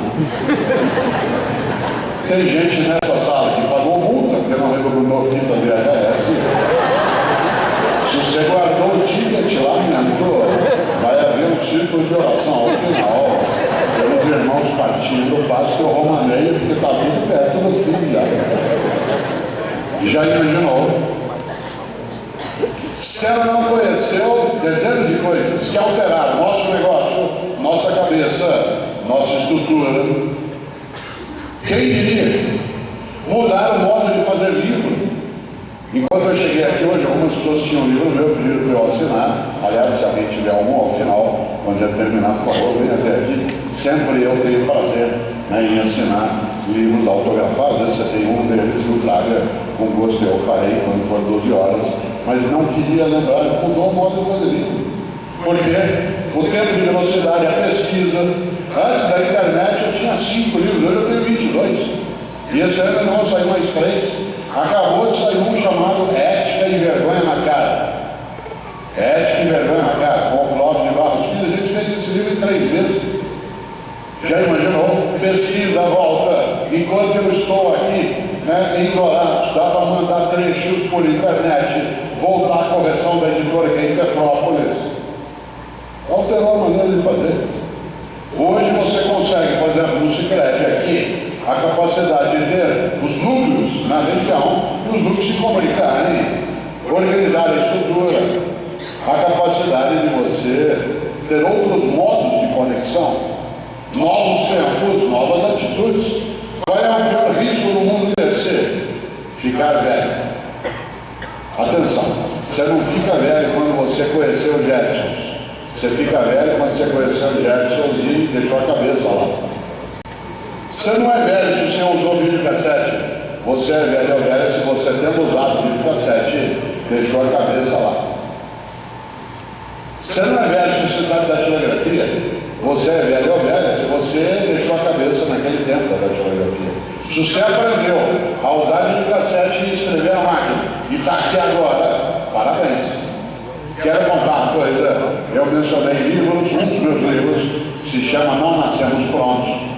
Tem gente nessa sala que pagou multa, porque não rebobinou fita VHS. Se você guardou o ticket lá dentro, vai haver um círculo de oração ao final. Pelos irmãos partindo, faz que eu romaneio, porque está tudo perto do fim já. Já imaginou? Se ela não conheceu dezenas de coisas que alteraram nosso negócio, nossa cabeça, nossa estrutura, quem diria? Mudar o modo de fazer livro. Enquanto eu cheguei aqui hoje, algumas pessoas tinham um livro meu, pediram para eu assinar. Aliás, se alguém tiver algum ao final, quando já terminar, por favor, venha até aqui. Sempre eu tenho prazer, né, em assinar livros autografados. Às vezes você tem um deles que o traga, com gosto eu farei quando for 12 horas. Mas não queria lembrar, mudou o modo de fazer livro. Porque o tempo de velocidade, a pesquisa, antes da internet eu tinha 5 livros, hoje eu tenho 22. E esse ano não vão sair mais 3. Acabou de sair um chamado Ética e Vergonha na Cara. Ética e Vergonha na Cara, com o Clóvis de Barros Filho. A gente fez esse livro em 3 meses. Já imaginou? Pesquisa, volta. Enquanto eu estou aqui, né, em Dourados, dá para mandar trechos por internet, voltar à correção da editora que é em Petrópolis. Alterou a maneira de fazer. Hoje você consegue, por exemplo, no Sicredi aqui, a capacidade de ter os núcleos na região e os núcleos se comunicarem, organizar a estrutura, a capacidade de você ter outros modos de conexão, novos tempos, novas atitudes. Qual é o pior risco no mundo desse? Ficar velho. Atenção, você não fica velho quando você conheceu o Jetsons. Você fica velho quando você conheceu o Jetsons e deixou a cabeça lá. Você não é velho se você usou videocassete. Você é velho ou velha se você, tendo usado videocassete, deixou a cabeça lá. Você não é velho se você sabe datilografia. Você é velho ou velha se você deixou a cabeça naquele tempo da datilografia. Se você aprendeu a usar videocassete e escrever a máquina e está aqui agora, parabéns. Quero contar uma coisa. Eu mencionei livros, um dos meus livros que se chama Não Nascemos Prontos.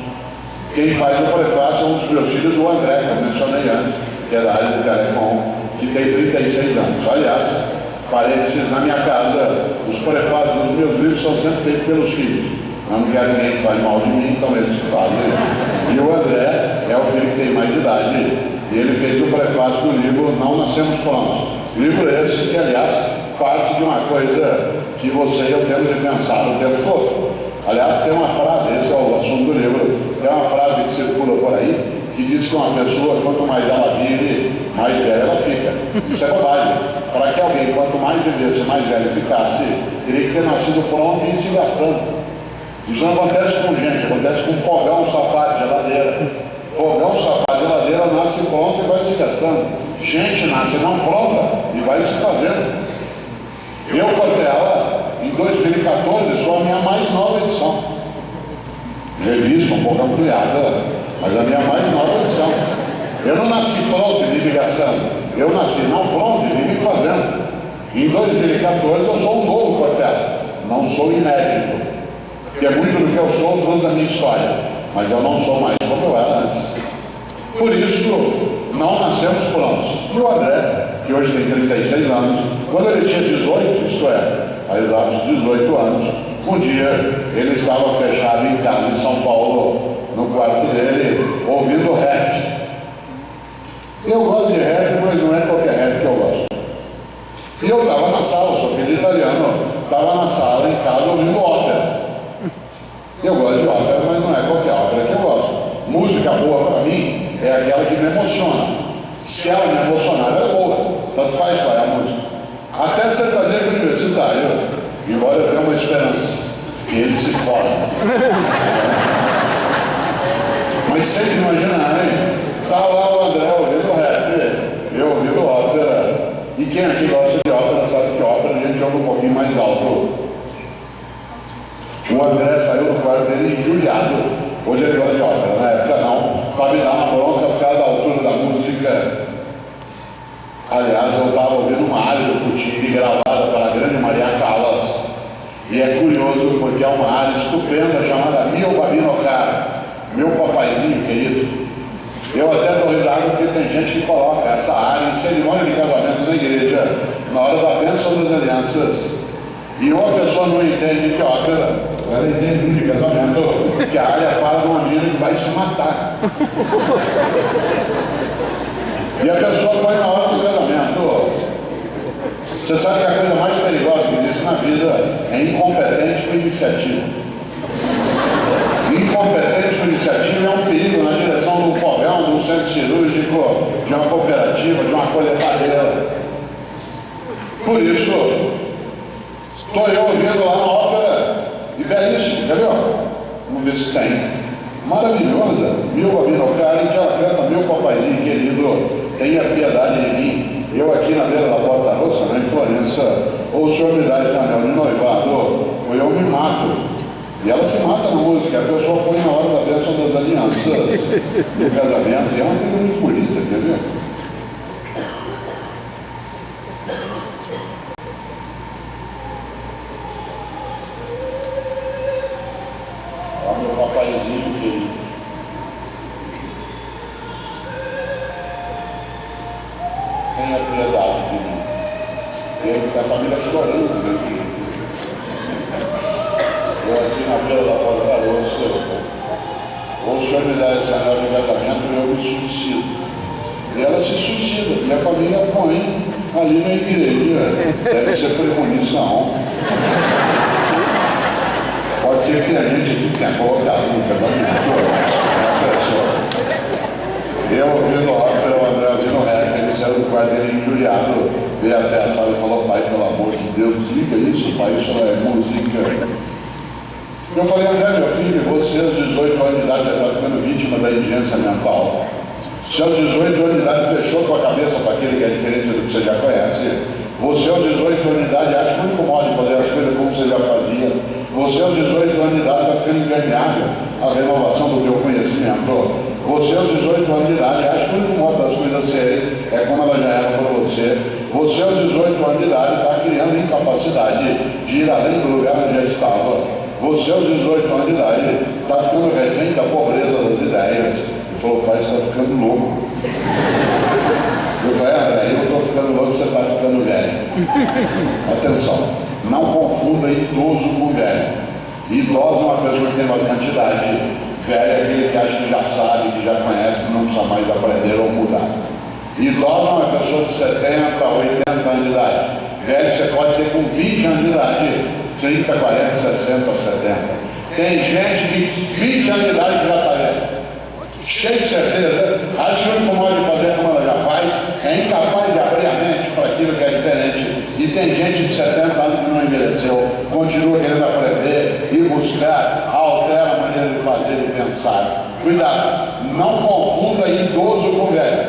Quem faz o prefácio é um dos meus filhos, o André, que eu mencionei antes, que é da área de telecom, que tem 36 anos. Aliás, parênteses, na minha casa, os prefácios dos meus livros são sempre feitos pelos filhos. Eu não quero ninguém que fale mal de mim, então eles que falem. E o André é o filho que tem mais idade, e ele fez o prefácio do livro Não Nascemos Prontos. Livro esse que, aliás, parte de uma coisa que você e eu temos de pensar o tempo todo. Aliás, tem uma frase, esse é o assunto do livro, tem uma frase que circula por aí, que diz que uma pessoa, quanto mais ela vive, mais velha ela fica. Isso é bobagem. Para que alguém, quanto mais vivesse, mais velho ficasse, teria que ter nascido pronto e ir se gastando. Isso não acontece com gente, acontece com fogão, sapato, geladeira. Fogão, sapato, geladeira nasce pronto e vai se gastando. Gente nasce não pronta e vai se fazendo. Eu, Cortella, em 2014, sou a minha mais nova edição. Revista um pouco ampliada, mas a minha mais nova edição. Eu não nasci pronto e vim me gastando. Eu nasci não pronto e vim me fazendo. Em 2014 eu sou um novo Cortella. Não sou inédito. Porque muito do que eu sou trouxe da minha história. Mas eu não sou mais como eu era antes. Por isso, não nascemos prontos. E o André, que hoje tem 36 anos, quando ele tinha 18, isto é, há exatos 18 anos, um dia ele estava fechado em casa em São Paulo, no quarto dele, ouvindo rap. Eu gosto de rap, mas não é qualquer rap que eu gosto. E eu estava na sala, sou filho italiano, estava na sala em casa ouvindo ópera. Eu gosto de ópera, mas não é qualquer ópera que eu gosto. Música boa para mim é aquela que me emociona. Se ela me emocionar, ela é boa. Tanto faz qual é a música. Até sertanejo universitário, embora eu tenha uma esperança, que ele se forme. Mas sem se imaginarem, tá lá o André ouvindo rap, eu ouvindo ópera. E quem aqui gosta de ópera sabe que ópera a gente joga um pouquinho mais alto. O André saiu do quarto dele injuriado. Hoje ele gosta de ópera, na época não, para me dar uma bronca por causa da altura da música. Aliás, eu estava ouvindo uma área do Puccini gravada para a grande Maria Callas. E é curioso porque é uma área estupenda chamada Mio Babino Caro, meu papaizinho querido. Eu até dou risada porque tem gente que coloca essa área em cerimônia de casamento na igreja, na hora da bênção das alianças. E uma pessoa não entende que ópera, ela entende de casamento, que a área fala de uma menina que vai se matar. E a pessoa põe na hora do casamento. Você sabe que a coisa mais perigosa que existe na vida é incompetente com iniciativa. Incompetente com iniciativa é um perigo na direção de um fogão, de um centro cirúrgico, de uma cooperativa, de uma coletadeira. Por isso, estou eu ouvindo lá na ópera, e belíssimo, quer ver? Vamos ver se tem. Maravilhosa, Mio Babino Caro, em que ela canta: meu papaizinho querido, tenha piedade de mim. Eu aqui na beira da Porta Rossa, em Florença, ou o senhor me dá esse anel de noivado, ou eu me mato. E ela se mata na música, a pessoa põe na hora da bênção das alianças no casamento, e é uma coisa muito bonita, quer ver? Olha meu papaizinho querido. Tenha piedade de mim. Ele está a família chorando, né? Eu aqui na beira da Porta Rossa, ou o senhor me dá esse anel de casamento, eu me suicido. E ela se suicida, e a família põe ali na igreja. Deve ser premonição. Pode ser que a gente aqui tenha colocado no casamento. Eu ouvindo a ópera, o André ouvindo o rap, ele saiu do quarto dele injuriado, veio até a sala e falou: pai, pelo amor de Deus, desliga isso, pai, isso não é música. Eu falei, André, meu filho, você aos 18 anos de idade já está ficando vítima da indigência mental. Se aos 18 anos de idade fechou tua cabeça para aquele que é diferente do que você já conhece, você aos 18 anos de idade acha que o único modo de fazer as coisas como você já fazia. Você aos 18 anos de idade está ficando impermeável à renovação do teu conhecimento. Você aos 18 anos de idade acha que o único modo das coisas serem é como ela já era para você. Você aos 18 anos de idade está criando incapacidade de ir além do lugar onde já estava. Você aos 18 anos de idade está ficando refém da pobreza das ideias. Ele falou, pai, você está ficando louco. Eu falei, André, eu estou ficando louco, você está ficando velho. Atenção, não confunda idoso com velho. Idoso é uma pessoa que tem bastante idade. Velho é aquele que acha que já sabe, que já conhece, que não precisa mais aprender ou mudar. Idoso é uma pessoa de 70, 80 anos de idade. Velho você pode ser com 20 anos de idade, 30, 40, 60, 70. Tem gente de 20 anos de idade que já está velho. Cheio de certeza, acha que o único modo de fazer como ela já faz é incapaz de abrir a mente para aquilo que é diferente. E tem gente de 70 anos que não envelheceu, continua querendo aprender e buscar, altera a maneira de fazer e pensar. Cuidado, não confunda idoso com velho.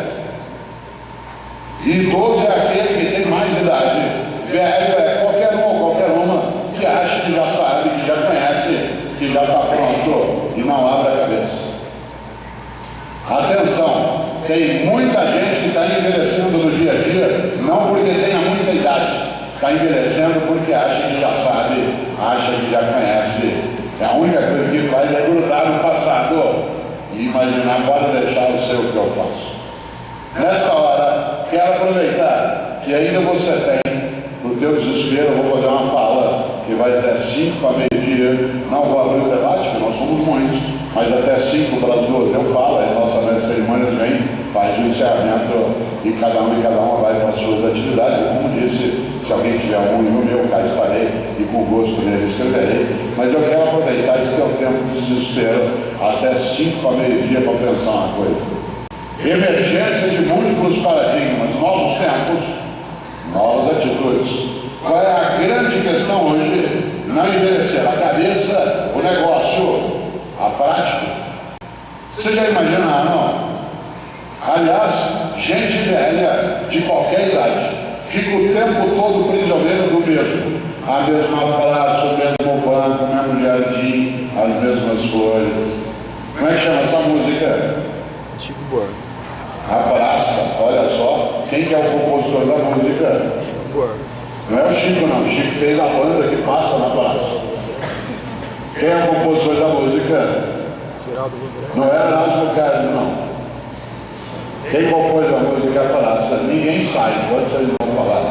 Idoso é aquele que tem mais idade. Velho é qualquer um ou qualquer uma que acha que já sabe, que já conhece, que já está pronto e não abre a cabeça. Atenção, tem muita gente que está envelhecendo no dia a dia, não porque tenha muita idade, está envelhecendo porque acha que já sabe, acha que já conhece. A única coisa que faz é grudar no passado e imaginar, pode deixar eu ser o que eu faço. Nesta hora, quero aproveitar que ainda você tem, no teu desespero, eu vou fazer uma fala que vai até 5 para meio-dia, não vou abrir o debate, porque nós somos muitos, mas até 5 para as 2 eu falo, aí nossa mestre cerimônia vem, faz o encerramento e cada uma vai para as suas atividades. Como disse, se alguém tiver algum no meu caso, estarei e com gosto nele escreverei, mas eu quero aproveitar esse teu tempo de desespero até 5 para meio-dia para pensar uma coisa. Emergência de múltiplos paradigmas, novos tempos, novas atitudes. Qual é a grande questão hoje? Não envelhecer a cabeça, o negócio, a prática. Vocês já imaginaram? Aliás, gente velha de qualquer idade fica o tempo todo prisioneiro do mesmo. A mesma praça, o mesmo banco, o mesmo jardim, as mesmas flores. Como é que chama essa música? Chico Buarque. A praça, olha só. Quem que é o compositor da música? Chico Buarque. Não é o Chico, não. O Chico fez a banda que passa na praça. Quem é o compositor da música? Geraldo Vandré. Não é Erasmo Carlos, não. Quem compôs a música Praça? Ninguém sabe, quando vocês vão falar.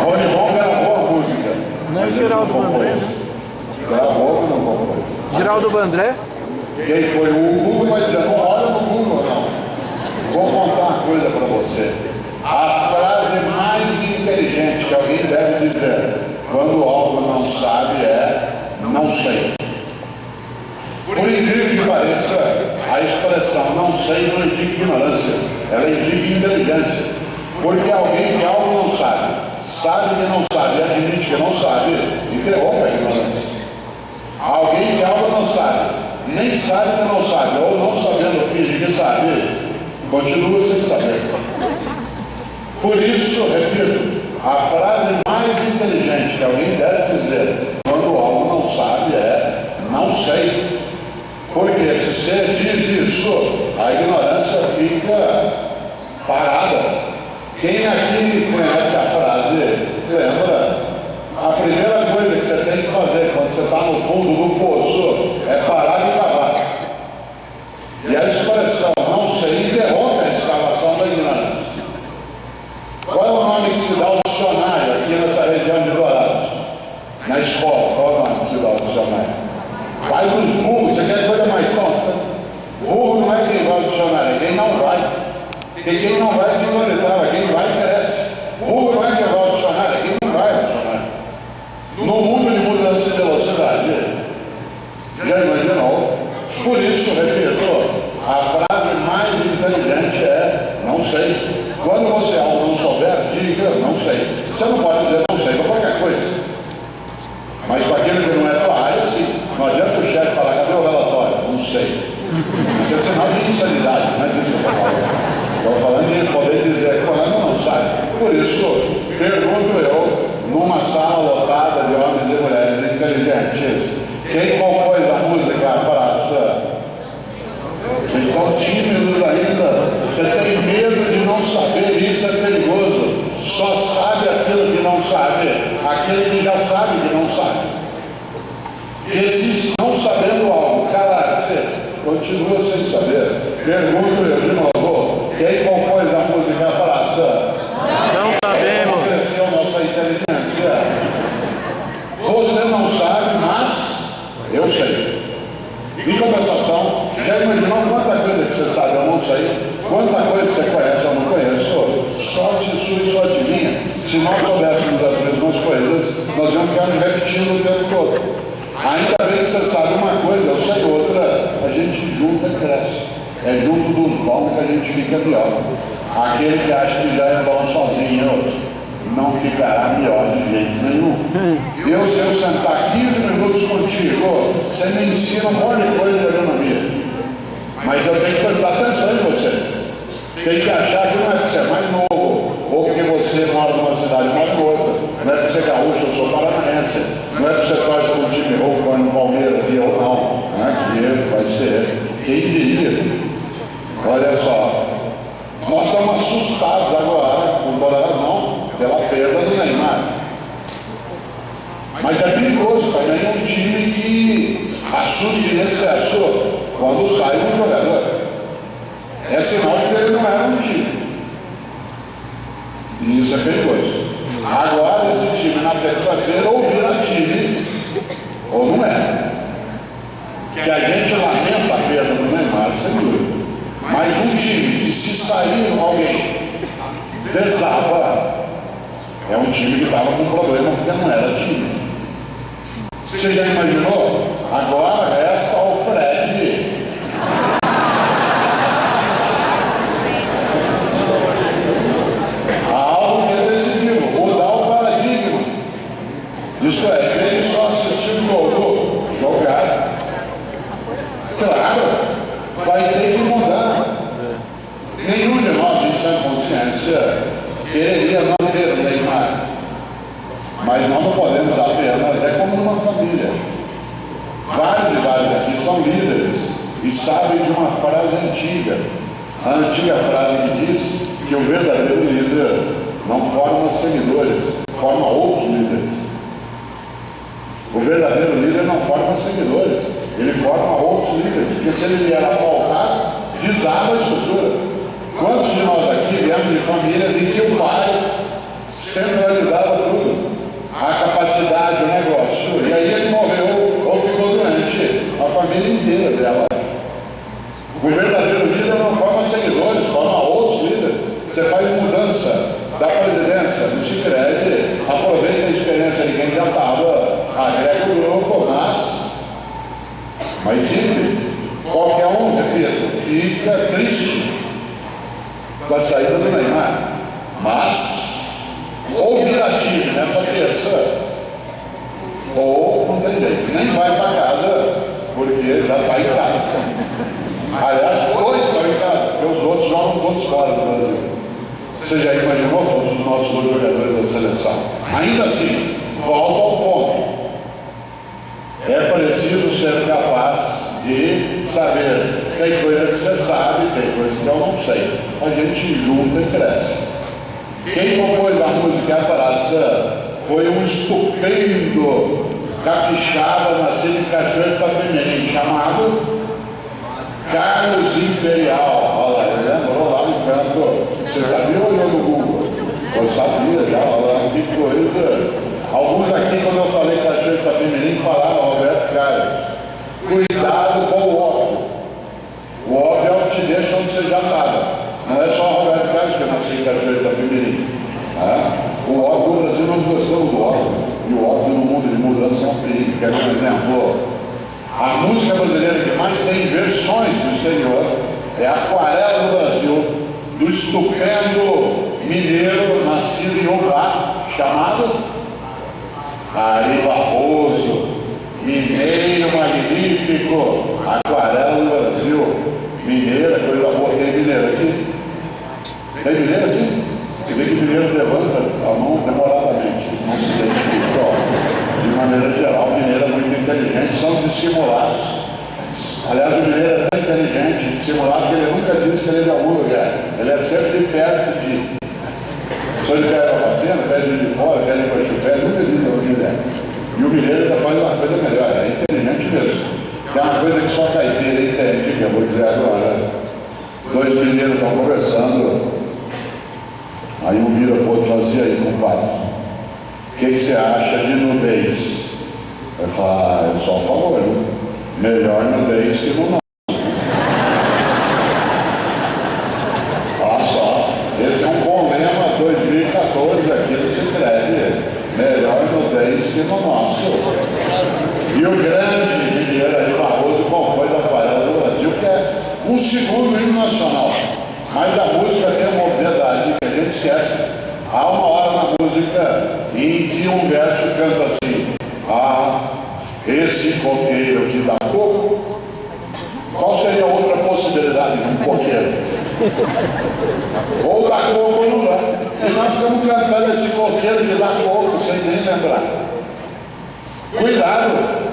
Rony Von gravou a música. Não é mas ele Geraldo compôs. Vandré, né? Gravou, mas não compôs. Geraldo Vandré? Quem foi? O Google vai dizer, não olha no Google, não. Vou contar uma coisa para você. A frase mais inteligente que alguém deve dizer quando algo não sabe é não sei. Por incrível que pareça, a expressão não sei não indica ignorância, ela indica inteligência. Porque alguém que algo não sabe, sabe que não sabe, admite que não sabe, interrompe a ignorância. Alguém que algo não sabe, nem sabe que não sabe, ou não sabendo finge que sabe, continua sem saber. Por isso, repito, a frase mais inteligente que alguém deve dizer quando algo não sabe é não sei. Porque se você diz isso, a ignorância fica parada. Quem aqui conhece a frase, lembra? A primeira coisa que você tem que fazer quando você está no fundo do poço é parar de cavar. E a expressão não sei interrompe a escavação da ignorância. Qual é o nome que se dá ao dicionário aqui nessa região de Dourados? Na escola, qual é o nome que se dá ao dicionário? Vai dos burros, você quer coisa mais tonta? Burro não é quem vai ao dicionário, é quem não vai. Porque quem não vai fica onde estava, quem vai cresce. Burro não é quem vai ao dicionário, é quem não vai ao dicionário. No mundo de mudança de velocidade, já imaginou? Por isso, repito, a frase mais inteligente é não sei. Quando você algo não souber, diga não sei. Você não pode dizer não sei para qualquer coisa. Mas para aquilo que não é tua área, sim. Não Isso é sinal de insanidade, não é disso que eu estou falando. Estou falando de poder dizer que o ano não sai. Por isso, pergunto eu, numa sala lotada de homens e mulheres inteligentes, quem compôs a música Praça? Vocês estão tímidos ainda. Você tem medo de não saber, isso é perigoso. Só sabe aquilo que não sabe, aquele que já sabe que não sabe. Porque se estão sabendo algo, calar-se, continua sem saber. Pergunto eu de novo, quem compôs a música Praça? Não sabemos. Cresceu nossa inteligência. Você não sabe, mas eu sei. Em compensação, já imaginou quanta coisa que você sabe, eu não sei? Quanta coisa você conhece, eu não conheço? Sorte sua e sorte minha. Se nós soubéssemos das mesmas coisas, nós íamos ficar nos repetindo o tempo todo. Ainda bem que você sabe uma coisa, eu sei outra, a gente junta e cresce. É junto dos bons que a gente fica melhor. Aquele que acha que já é bom sozinho, não ficará melhor de jeito nenhum. Se eu sentar 15 minutos contigo, você me ensina um monte de coisa de agronomia. Mas eu tenho que prestar atenção em você. Tem que achar que não é porque você é mais novo, ou porque você mora numa cidade mais outra, não é porque você é gaúcho, eu sou paranaense, não é porque você torce para um time ou põe no Palmeiras e eu não. Não é que vai ser. Quem diria? Olha só, nós estamos assustados agora, com toda razão, pela perda do Neymar. Mas é perigoso também um time que assusta em excesso quando sai um jogador. É sinal que ele não era um time. E isso é perigoso. Agora esse time na terça-feira ou vira time, ou não é. Que a gente lamenta a perda do Neymar, sem dúvida. Mas um time que se sair alguém desaba, é um time que estava com problema porque não era time. Você já imaginou? Agora resta o Fred. Algo que é decisivo, mudar o paradigma. Isto é, em vez de só assistir o jogo, jogar. Claro, vai ter que mudar. Nenhum de nós, em sã consciência, quereria manter o Neymar. Mas nós não podemos apenas, é como uma família. Vários aqui são líderes e sabem de uma frase antiga. A antiga frase que diz que o verdadeiro líder não forma seguidores, forma outros líderes. O verdadeiro líder não forma seguidores, ele forma outros líderes, porque se ele vier a faltar, desaba a estrutura. Quantos de nós aqui viemos de famílias em que o pai centralizava tudo? A capacidade, o negócio, e aí ele morreu ou ficou doente, a família inteira dela. O verdadeiro líder não forma seguidores, forma outros líderes. Você faz mudança da presidência do Sicredi, aproveita a experiência de quem já estava, agrega o grupo, mas uma equipe, qualquer um, repito, fica triste da saída do Neymar. Mas ou vira time nessa terça, ou não tem jeito, nem vai para casa, porque já está em casa. Aliás, dois estão em casa, porque os outros jogam todos fora do Brasil. Você já imaginou todos os nossos dois jogadores da seleção? Ainda assim, volta ao ponto. É preciso ser capaz de saber. Tem coisa que você sabe, tem coisa que eu não sei. A gente junta e cresce. Quem compôs a música A Praça foi um estupendo capixaba nascido em Cachoeiro de Itapemirim, chamado Carlos Imperial. Olha lá, ele lembrou lá no canto. Você sabia ou olhou no Google? Eu sabia já, olha lá, que coisa. Alguns aqui, quando eu falei Cachoeiro de Itapemirim, falaram Roberto Carlos. Cuidado com o óbvio. O óbvio é o que te deixa onde você já estava. Não é só Roberto Carlos que nasceu em Cachoeiro de Itapemirim. O óbvio do Brasil, nós gostamos do óbvio. E o óbvio no mundo de mudança é um perigo. Quer ver um exemplo? A música brasileira que mais tem versões do exterior é Aquarela do Brasil, do estupendo mineiro nascido em Ubá, chamado Ari Barroso. Mineiro magnífico, Aquarela do Brasil. mineira, coisa boa. Tem mineira aqui? Tem mineira aqui? Você vê que o mineiro levanta a mão demoradamente, não se identifica. De maneira geral, o mineiro é muito inteligente, são dissimulados. Aliás, o mineiro é tão inteligente, dissimulado, que ele nunca diz que ele é de algum lugar. Ele é sempre de perto de. Se ele pega a vacina, pede de fora, pede para chover, nunca diz de onde ele é. E o mineiro ainda faz uma coisa melhor, é inteligente mesmo. Tem uma coisa que só caipira entende, que eu vou dizer agora. Dois mineiros estão conversando. Aí um vira para o outro e fala assim: aí, compadre, o que você acha de nudez? Ele fala: eu sou a favor, né? Melhor nudez que no nosso. Olha só, esse é um bom lema 2014 aqui do Sicredi. Melhor nudez que no nosso. E o grande mineiro Ari Barroso compôs a Aquarela do Brasil, que é um segundo hino nacional. Mas a música tem uma obviedade que a gente esquece. Há uma hora na música em que um verso canta assim: ah, esse coqueiro que dá coco. Qual seria a outra possibilidade de um coqueiro? Ou dá coco ou não dá. E nós ficamos cantando esse coqueiro que dá coco sem nem lembrar. Cuidado!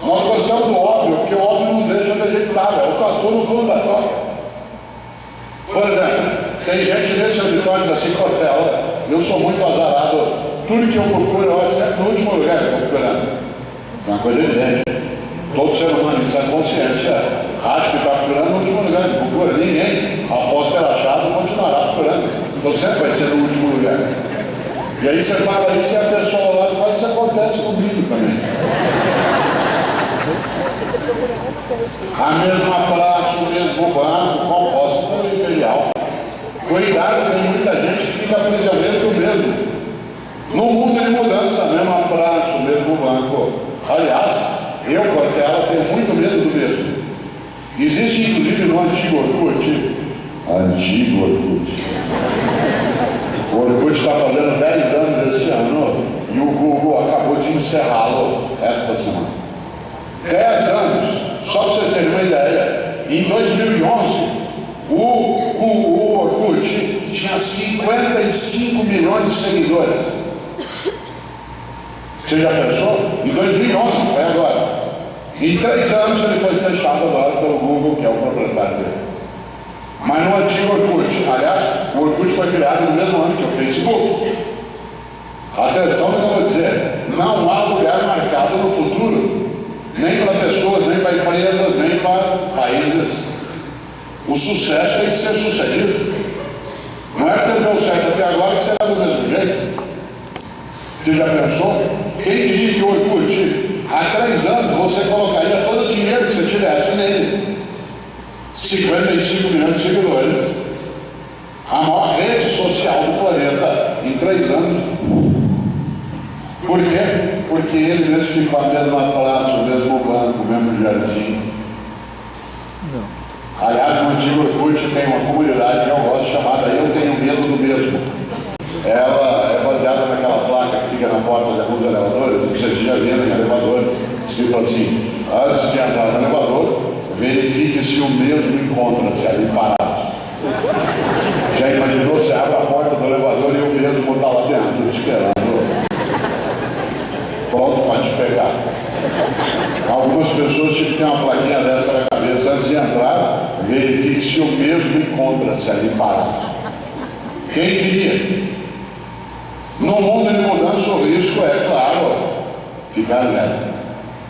Nós gostamos do óbvio, porque o óbvio não deixa de ajeitar, é o tatu no fundo da toca. Por exemplo, tem gente nesse auditório assim, Cortella, eu sou muito azarado, tudo que eu procuro, eu é sempre no último lugar que eu estou procurando. É uma coisa evidente. Todo ser humano em sã consciência acha que está procurando no último lugar, não procura ninguém. Após ter achado, continuará procurando. Então sempre vai ser no último lugar. E aí você fala isso e a pessoa ao lado faz, isso acontece comigo também. A mesma praça, o mesmo banco, composto pelo Imperial. Cuidado, tem muita gente que fica prisioneiro do mesmo. No mundo de mudança, a mesma praça, o mesmo banco. Aliás, eu, Cortella, tenho muito medo do mesmo. Existe, inclusive, no antigo Orkut. Antigo Orkut. O Orkut está fazendo 10 anos este ano e o Google acabou de encerrá-lo esta semana. 10 anos. Só para vocês terem uma ideia, em 2011, o Orkut tinha 55 milhões de seguidores. Você já pensou? Em 2011, foi agora. Em 3 anos ele foi fechado agora pelo Google, que é o proprietário dele. Mas no antigo Orkut, aliás, o Orkut foi criado no mesmo ano que o Facebook. Atenção que eu vou dizer, não há lugar marcado no futuro, nem para pessoas, nem para empresas, nem para países. O sucesso tem que ser sucedido. Não é porque deu certo até agora que será do mesmo jeito. Você já pensou? Quem diria que o Orkut, há 3 anos, você colocaria todo o dinheiro que você tivesse nele? 55 milhões de seguidores. A maior rede social do planeta em 3 anos. Por quê? Porque ele mesmo ficou a mesma praça, o mesmo banco, o mesmo jardim. Não. Aliás, no antigo Orkut tem uma comunidade que eu gosto chamada Eu Tenho Medo do Mesmo. Ela é baseada naquela placa que fica na porta de alguns elevadores, que vocês já viram em elevadores, escrito assim: antes de entrar no elevador, verifique se o mesmo encontra-se ali parado. Já imaginou, você abre a porta do elevador e o mesmo está lá dentro, te esperando, pronto para te pegar. Algumas pessoas tinham que ter uma plaquinha dessa na cabeça: antes de entrar, verifique se o mesmo encontra-se ali parado. Quem diria? No mundo de mudança, o risco é, claro, ficar velho.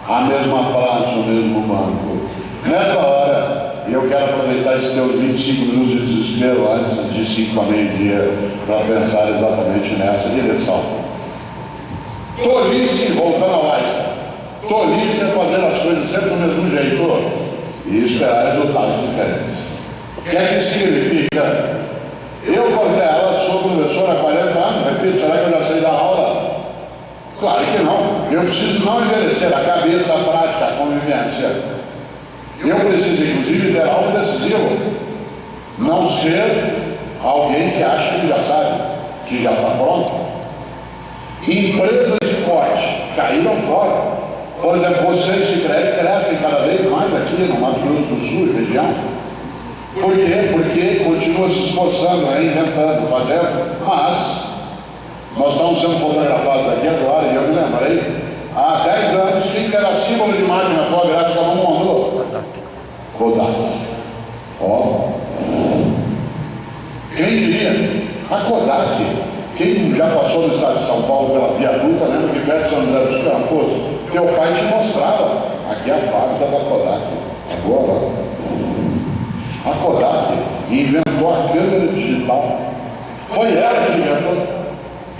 A mesma praça, o mesmo banco. Nessa hora, eu quero aproveitar esses teus 25 minutos de desespero antes de 5 a meio-dia para pensar exatamente nessa direção. Tolice, voltando ao Einstein, tolice é fazer as coisas sempre do mesmo jeito e esperar resultados diferentes. O que é que significa? Eu, Cortella, sou professor há 40 anos, repito, será que eu já sei dar aula? Claro que não. Eu preciso não envelhecer a cabeça, a prática, a convivência. Eu preciso, inclusive, ter algo decisivo. Não ser alguém que acha que já sabe, que já está pronto. Empresas de porte caíram fora. Por exemplo, vocês de crédito crescem cada vez mais aqui no Mato Grosso do Sul e região. Por quê? Porque continua se esforçando, reinventando, fazendo, mas nós estamos sendo fotografados aqui agora, e eu me lembrei, há 10 anos, quem era símbolo de máquina fotográfica no mundo? Kodak. Ó. Quem diria? A Kodak. Quem já passou no estado de São Paulo pela Via Dutra, lembra que perto de São José dos Campos, teu pai te mostrava. Aqui é a fábrica da Kodak. Agora, a Kodak inventou a câmera digital. Foi ela que inventou.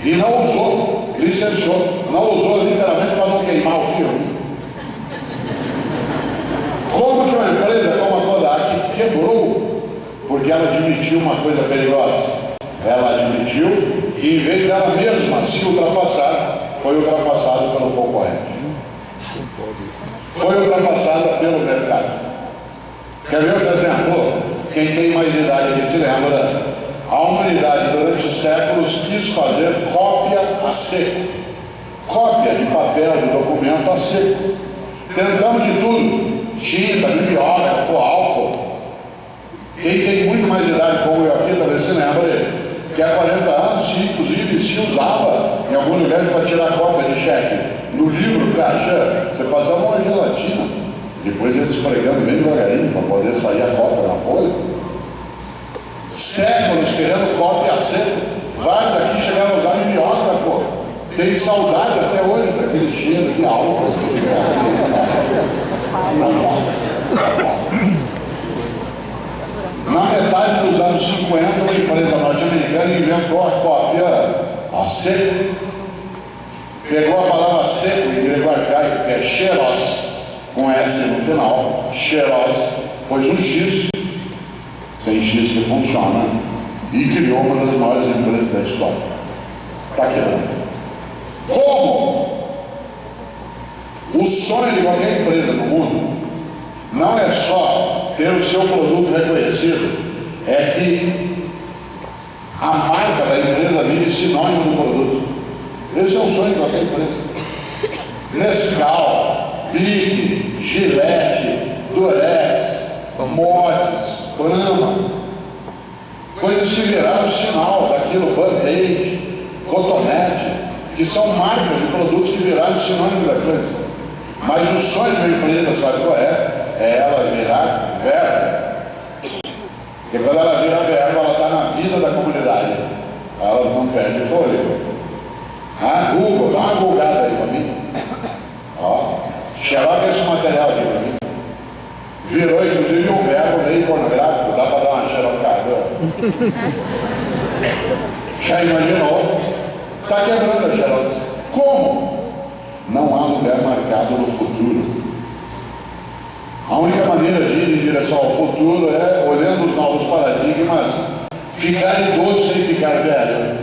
E não usou, licenciou. Não usou literalmente para não queimar o filme. Como que uma empresa como a Kodak quebrou? Porque ela admitiu uma coisa perigosa. Ela admitiu que, em vez dela mesma se ultrapassar, foi ultrapassada pelo concorrente. Foi ultrapassada pelo mercado. Quer ver outro exemplo? Quem tem mais idade aqui se lembra? A humanidade, durante séculos, quis fazer cópia a seco. Cópia de papel, de documento a seco. Tentamos de tudo. Tinta, bibliógrafo, álcool. Quem tem muito mais idade, como eu aqui, talvez se lembre, que há 40 anos, inclusive, se usava em alguns lugares para tirar cópia de cheque. No livro caixa, você passava uma gelatina, depois ia despregando bem devagarinho para poder sair a cópia na folha. Séculos querendo cópia a seco. Vários daqui chegaram a usar mimeógrafo. Tem saudade até hoje daquele cheiro de álcool. Na metade dos anos 50, uma empresa norte-americana inventou a cópia a seco. Pegou a palavra seco em grego arcaico, que é xeros, com S no final, xeros, pôs um X, tem X que funciona, e criou uma das maiores empresas da história. Está quebrando. Como? O sonho de qualquer empresa no mundo não é só ter o seu produto reconhecido, é que a marca da empresa vire sinônimo do produto. Esse é o sonho de qualquer empresa. Nescau, Bic, Gillette, Durex, Mods, Brahma, coisas que viraram sinal daquilo, Band-Aid, Cotonete, que são marcas de produtos que viraram sinônimo da coisa. Mas o sonho de uma empresa, sabe qual é? É ela virar verbo. Porque quando ela vira verbo, ela está na vida da comunidade. Ela não perde fôlego. Ah, Google, dá uma googada aí para mim. Ó, xeroca esse material aqui para mim. Virou inclusive um verbo meio pornográfico, dá para dar uma xerocada. Já imaginou? Está quebrando a xerox. Como? Não há lugar marcado no futuro. A única maneira de ir em direção ao futuro é olhando os novos paradigmas, ficar idoso sem ficar velho,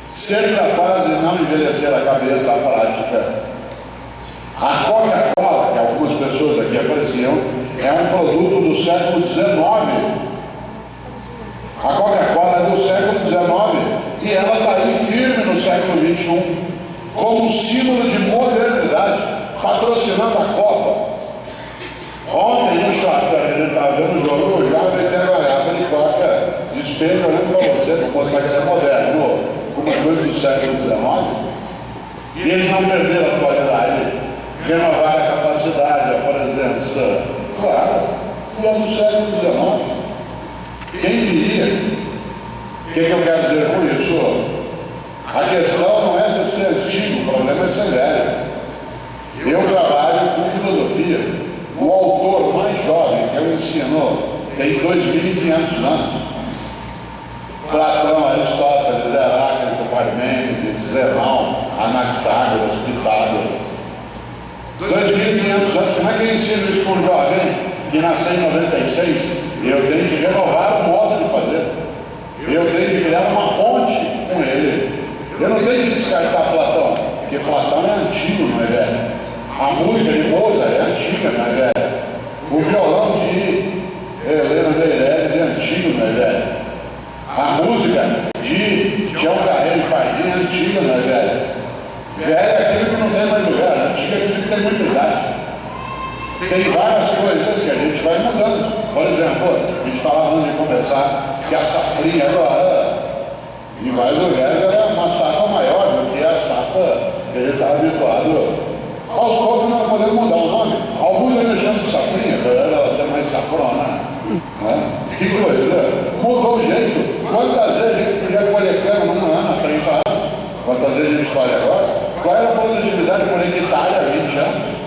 ser capaz de não envelhecer a cabeça, a prática. A Coca-Cola, que algumas pessoas aqui apreciam, é um produto do século XIX. A Coca-Cola é do século XIX e ela está aí firme no século XXI, como símbolo de modernidade, patrocinando a Copa. Ontem no shopping, a gente estava vendo o jogo, eu já veio a garrafa de Coca de espelho olhando para você, para mostrar que ele é moderno, uma coisa do século XIX. E eles não perderam a atualidade, renovaram a capacidade, a presença. Claro, e é do século XIX. Quem diria? O que eu quero dizer com isso? A questão não é ser antigo, o problema é ser velho. Eu trabalho com filosofia. O autor mais jovem que eu ensino tem 2.500 anos. Platão, Aristóteles, Heráclito, Parmênides, Zenão, Anaxágoras, Pitágoras. 2.500 anos. Como é que eu ensino isso para um jovem que nasceu em 96? Eu tenho que renovar o modo de fazer. Eu tenho que criar uma ponte com ele. Eu não tenho que descartar Platão, porque Platão é antigo, não é velho? A música de Mozart é antiga, não é velho? O violão de Helena Meireles é antigo, não é velho? A música de Tião Carreiro e Pardinho é antiga, não é velho? Velho é aquilo que não tem mais lugar, antigo é aquilo que tem muita idade. Tem várias coisas que a gente vai mudando. Por exemplo, a gente falava antes de começar que a safrinha agora, em vários lugares, era uma safra maior do que a safra que ele está habituado. Aos poucos nós podemos mudar o nome. Alguns ainda chamam de safrinha, para ela ser mais safrona. Né? Que coisa, mudou o jeito. Quantas vezes a gente podia colher cana num ano, há 30 anos? Quantas vezes a gente colhe agora? Qual era a produtividade por hectare há 20 anos?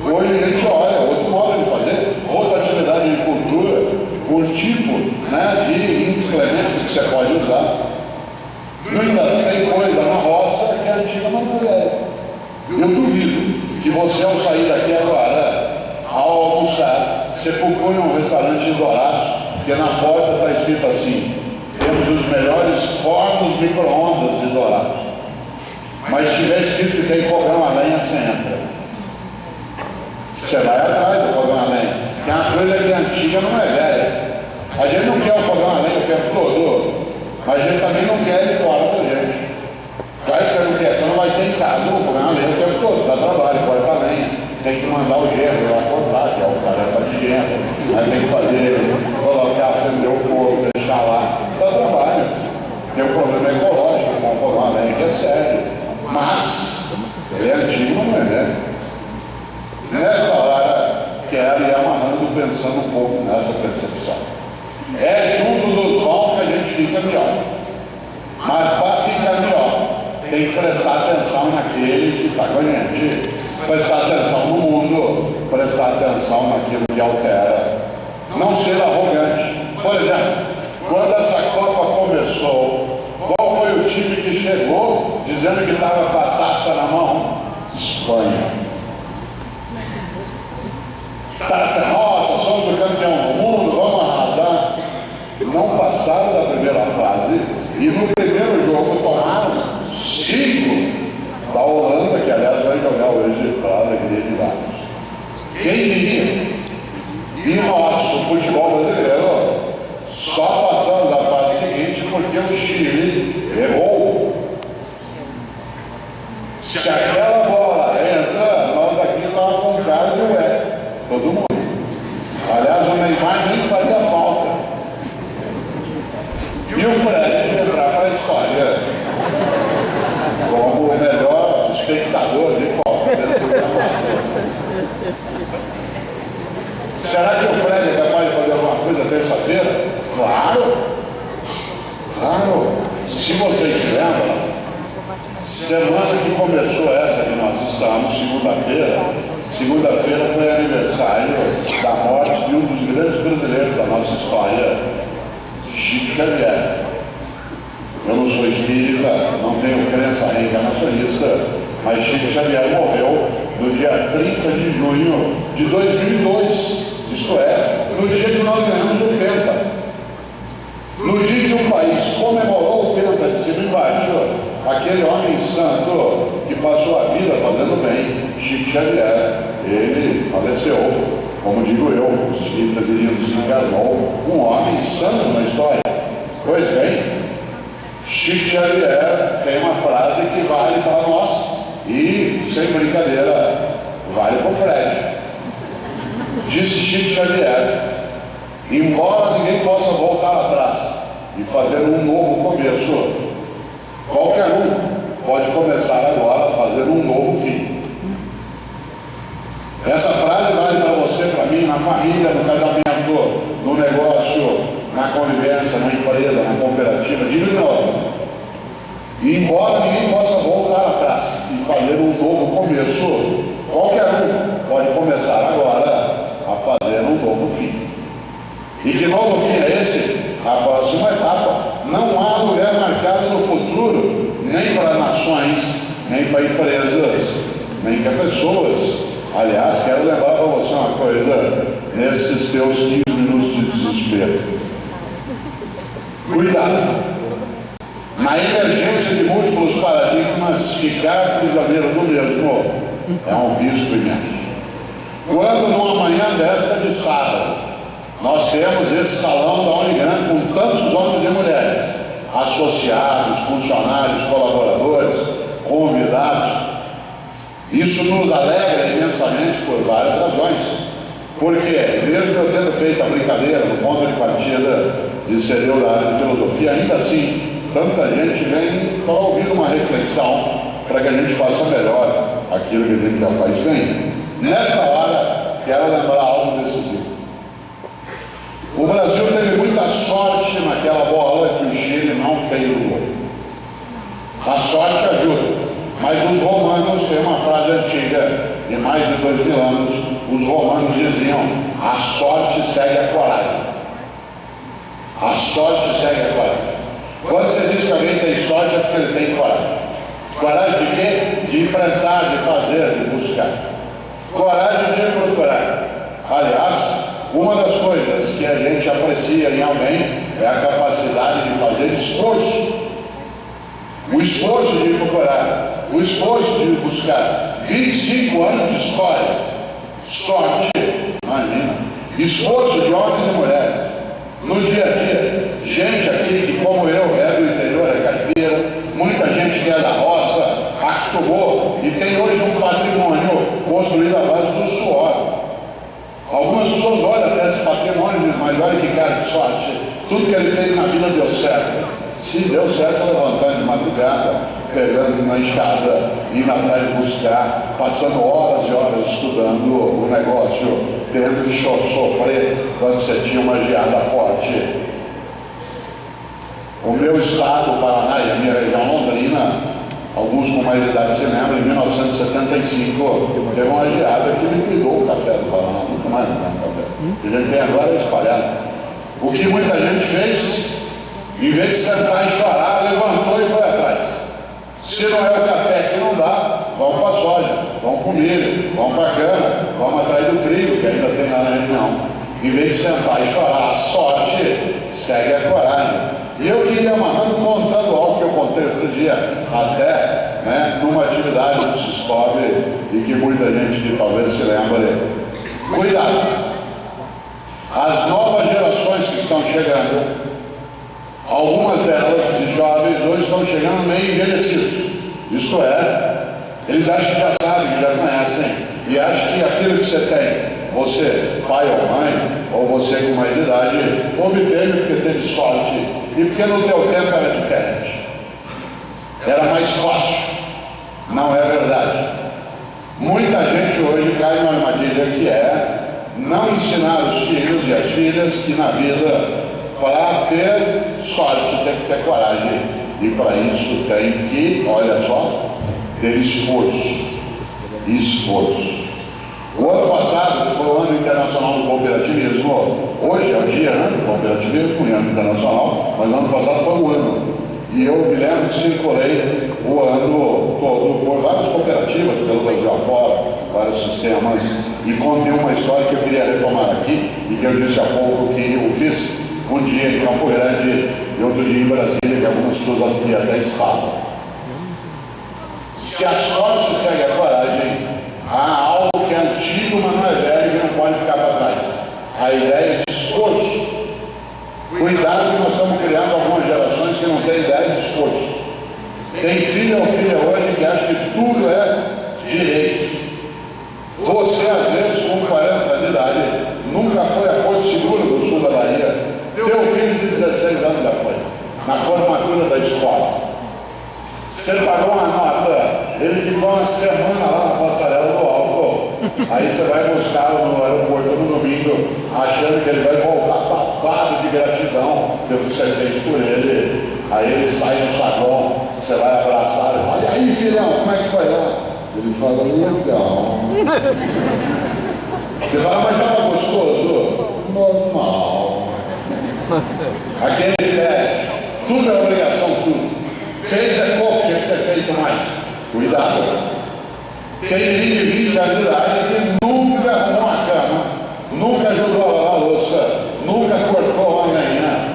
Hoje a gente olha, outro modo de fazer, outra atividade de cultura, um tipo, né, de implemento que você pode usar. No entanto, tem coisa na roça que é antiga, mas não é velha. Eu duvido que você, ao sair daqui agora, ao almoçar, você procure um restaurante em Dourados, que na porta está escrito assim: temos os melhores fornos micro-ondas de Dourados. Mas se tiver escrito que tem fogão a lenha, você entra. Você vai atrás do fogão a lenha, que é uma coisa que é antiga, não é velha. A gente não quer o fogão a lenha o tempo todo, mas a gente também não quer ele fora da gente. Claro que você não quer, você não vai ter em casa o fogão a lenha o tempo todo, dá trabalho, corta a lenha, tem que mandar o genro lá cortar, que é uma tarefa de genro, aí tem que fazer, colocar, acender o fogo, deixar lá, dá trabalho. Tem um problema ecológico com o fogão a lenha que é sério, mas ele é antigo, não é velho. Nessa hora, quero ir amarrando, pensando um pouco nessa percepção. É junto dos bons que a gente fica melhor. Mas para ficar melhor, tem que prestar atenção naquele que está com a gente. Prestar atenção no mundo, prestar atenção naquilo que altera. Não ser arrogante. Por exemplo, quando essa Copa começou, qual foi o time que chegou dizendo que estava com a taça na mão? Espanha. Taça nossa, somos o campeão do mundo, vamos arrasar. Não passaram da primeira fase e no primeiro jogo tomaram 5 da Holanda, que aliás vai jogar hoje para a alegria de vários. Quem diria? E nosso futebol brasileiro só passamos da fase seguinte porque o Chile errou. Se aquela bola entra, nós aqui estávamos com cara de ué. Todo mundo. Aliás, o Neymar nem faria falta. E o Fred ia entrar para a história como o melhor espectador de qualquer programa. Será que o Fred é capaz de fazer alguma coisa terça-feira? Claro! Claro! Se vocês se lembram, semana que começou essa que nós estamos, segunda-feira foi aniversário da morte de um dos grandes brasileiros da nossa história, Chico Xavier. Eu não sou espírita, não tenho crença reencarnacionista, mas Chico Xavier morreu no dia 30 de junho de 2002, isto é, no dia que nós ganhamos o Penta. No dia que o país comemorou o Penta de cima e embaixo, aquele homem santo que passou a vida fazendo bem, Chico Xavier, ele faleceu, como digo eu, os espíritas diriam, desencarnou, um homem santo na história. Pois bem, Chico Xavier tem uma frase que vale para nós e, sem brincadeira, vale para o Fred. Disse Chico Xavier: embora ninguém possa voltar atrás e fazer um novo começo, qualquer um pode começar agora fazendo um novo fim. Essa frase vale para você, para mim, na família, no casamento, no negócio, na convivência, na empresa, na cooperativa, digo de novo. E embora ninguém possa voltar atrás e fazer um novo começo, qualquer um pode começar agora a fazer um novo fim. E que novo fim é esse? A próxima etapa. Não há lugar marcado no futuro, nem para nações, nem para empresas, nem para pessoas. Aliás, quero lembrar para você uma coisa, nesses teus 15 minutos de desespero. Cuidado! Na emergência de múltiplos paradigmas, ficar prisioneiro do mesmo é um risco imenso. Quando numa manhã desta de sábado, nós temos esse salão da Unigran com tantos homens e mulheres, associados, funcionários, colaboradores, convidados, isso nos alegra imensamente por várias razões. Porque, mesmo eu tendo feito a brincadeira no ponto de partida de ser eu da área de filosofia, ainda assim, tanta gente vem para ouvir uma reflexão para que a gente faça melhor aquilo que a gente já faz bem. Nessa hora, quero lembrar algo decisivo. O Brasil teve muita sorte naquela bola que o Chile não fez o gol. A sorte ajuda, mas os romanos, tem uma frase antiga, de mais de 2000 anos, os romanos diziam: a sorte segue a coragem. A sorte segue a coragem. Quando você diz que alguém tem sorte, é porque ele tem coragem. Coragem de quê? De enfrentar, de fazer, de buscar. Coragem de procurar. Aliás, uma das coisas que a gente aprecia em alguém é a capacidade de fazer esforço. O esforço de procurar, o esforço de buscar. 25 anos de história, sorte, imagina, esforço de homens e mulheres, no dia a dia, gente aqui que, como eu, é do interior, é caipira, muita gente que é da roça, acostumou e tem hoje um patrimônio construído à base do suor. Algumas pessoas olham até esse patrimônio e dizem: mas olha que cara de sorte, tudo que ele fez na vida deu certo. Se deu certo, levantando de madrugada, pegando na escada, indo atrás de buscar, passando horas e horas estudando o negócio, tendo que sofrer quando você tinha uma geada forte. O meu estado, o Paraná, e a minha região Londrina, alguns com mais idade se lembram, em 1975, teve uma geada que liquidou o café do Paraná, nunca mais no café. O que a gente tem agora é espalhado. O que muita gente fez, em vez de sentar e chorar, levantou e foi atrás. Se não é o café que não dá, vamos para a soja, vamos para o milho, vamos para a cana, vamos atrás do trigo, que ainda tem lá na região. Em vez de sentar e chorar, a sorte segue a coragem. E eu queria amarrando, contando algo que eu contei outro dia, até numa atividade do Siscob, e que muita gente que talvez se lembre. Cuidado! As novas gerações que estão chegando, algumas delas, de jovens, hoje estão chegando meio envelhecidos. Isto é, eles acham que já sabem, que já conhecem, e acham que aquilo que você tem, você, pai ou mãe, ou você com mais idade, obteve porque teve sorte, e porque no teu tempo era diferente. Era mais fácil. Não é verdade. Muita gente hoje cai numa armadilha que é não ensinar os filhos e as filhas que na vida, para ter sorte, tem que ter coragem. E para isso tem que, olha só, ter esforço. Esforço. O ano passado, que foi o ano internacional do cooperativismo, hoje é o dia do cooperativismo, o ano internacional, mas no ano passado foi o ano. E eu me lembro que circulei o ano todo por várias cooperativas pelo Brasil afora, vários sistemas, e contei uma história que eu queria retomar aqui, e que eu disse há pouco que eu fiz um dia em Campo Grande e outro dia em Brasília, que algumas pessoas aqui até estavam. Se a sorte segue a coragem, há algo que é antigo, mas não é velho, que não pode ficar para trás. A ideia de esforço. Cuidado que nós estamos criando algumas gerações que não têm ideia de esforço. Tem filho ou filha hoje que acha que tudo é direito. Você, às vezes, com 40 anos de idade, nunca foi a Porto Seguro do sul da Bahia. Teu filho de 16 anos já foi, na formatura da escola. Você pagou uma nota, ele ficou uma semana lá na passarela do álcool. Aí você vai buscá-lo no aeroporto no domingo, achando que ele vai voltar babado de gratidão pelo que você fez por ele. Aí ele sai do saguão, você vai abraçar e fala: e aí, filhão, como é que foi lá? Ele fala: legal. Você fala: mas estava gostoso? Normal. Aquele pede, tudo é obrigação, tudo. Fez é pouco, tinha que ter feito mais. Cuidado. Tem menino de 20 anos de idade que nunca arrumou uma cama, nunca ajudou a lavar a louça, nunca cortou uma lenha.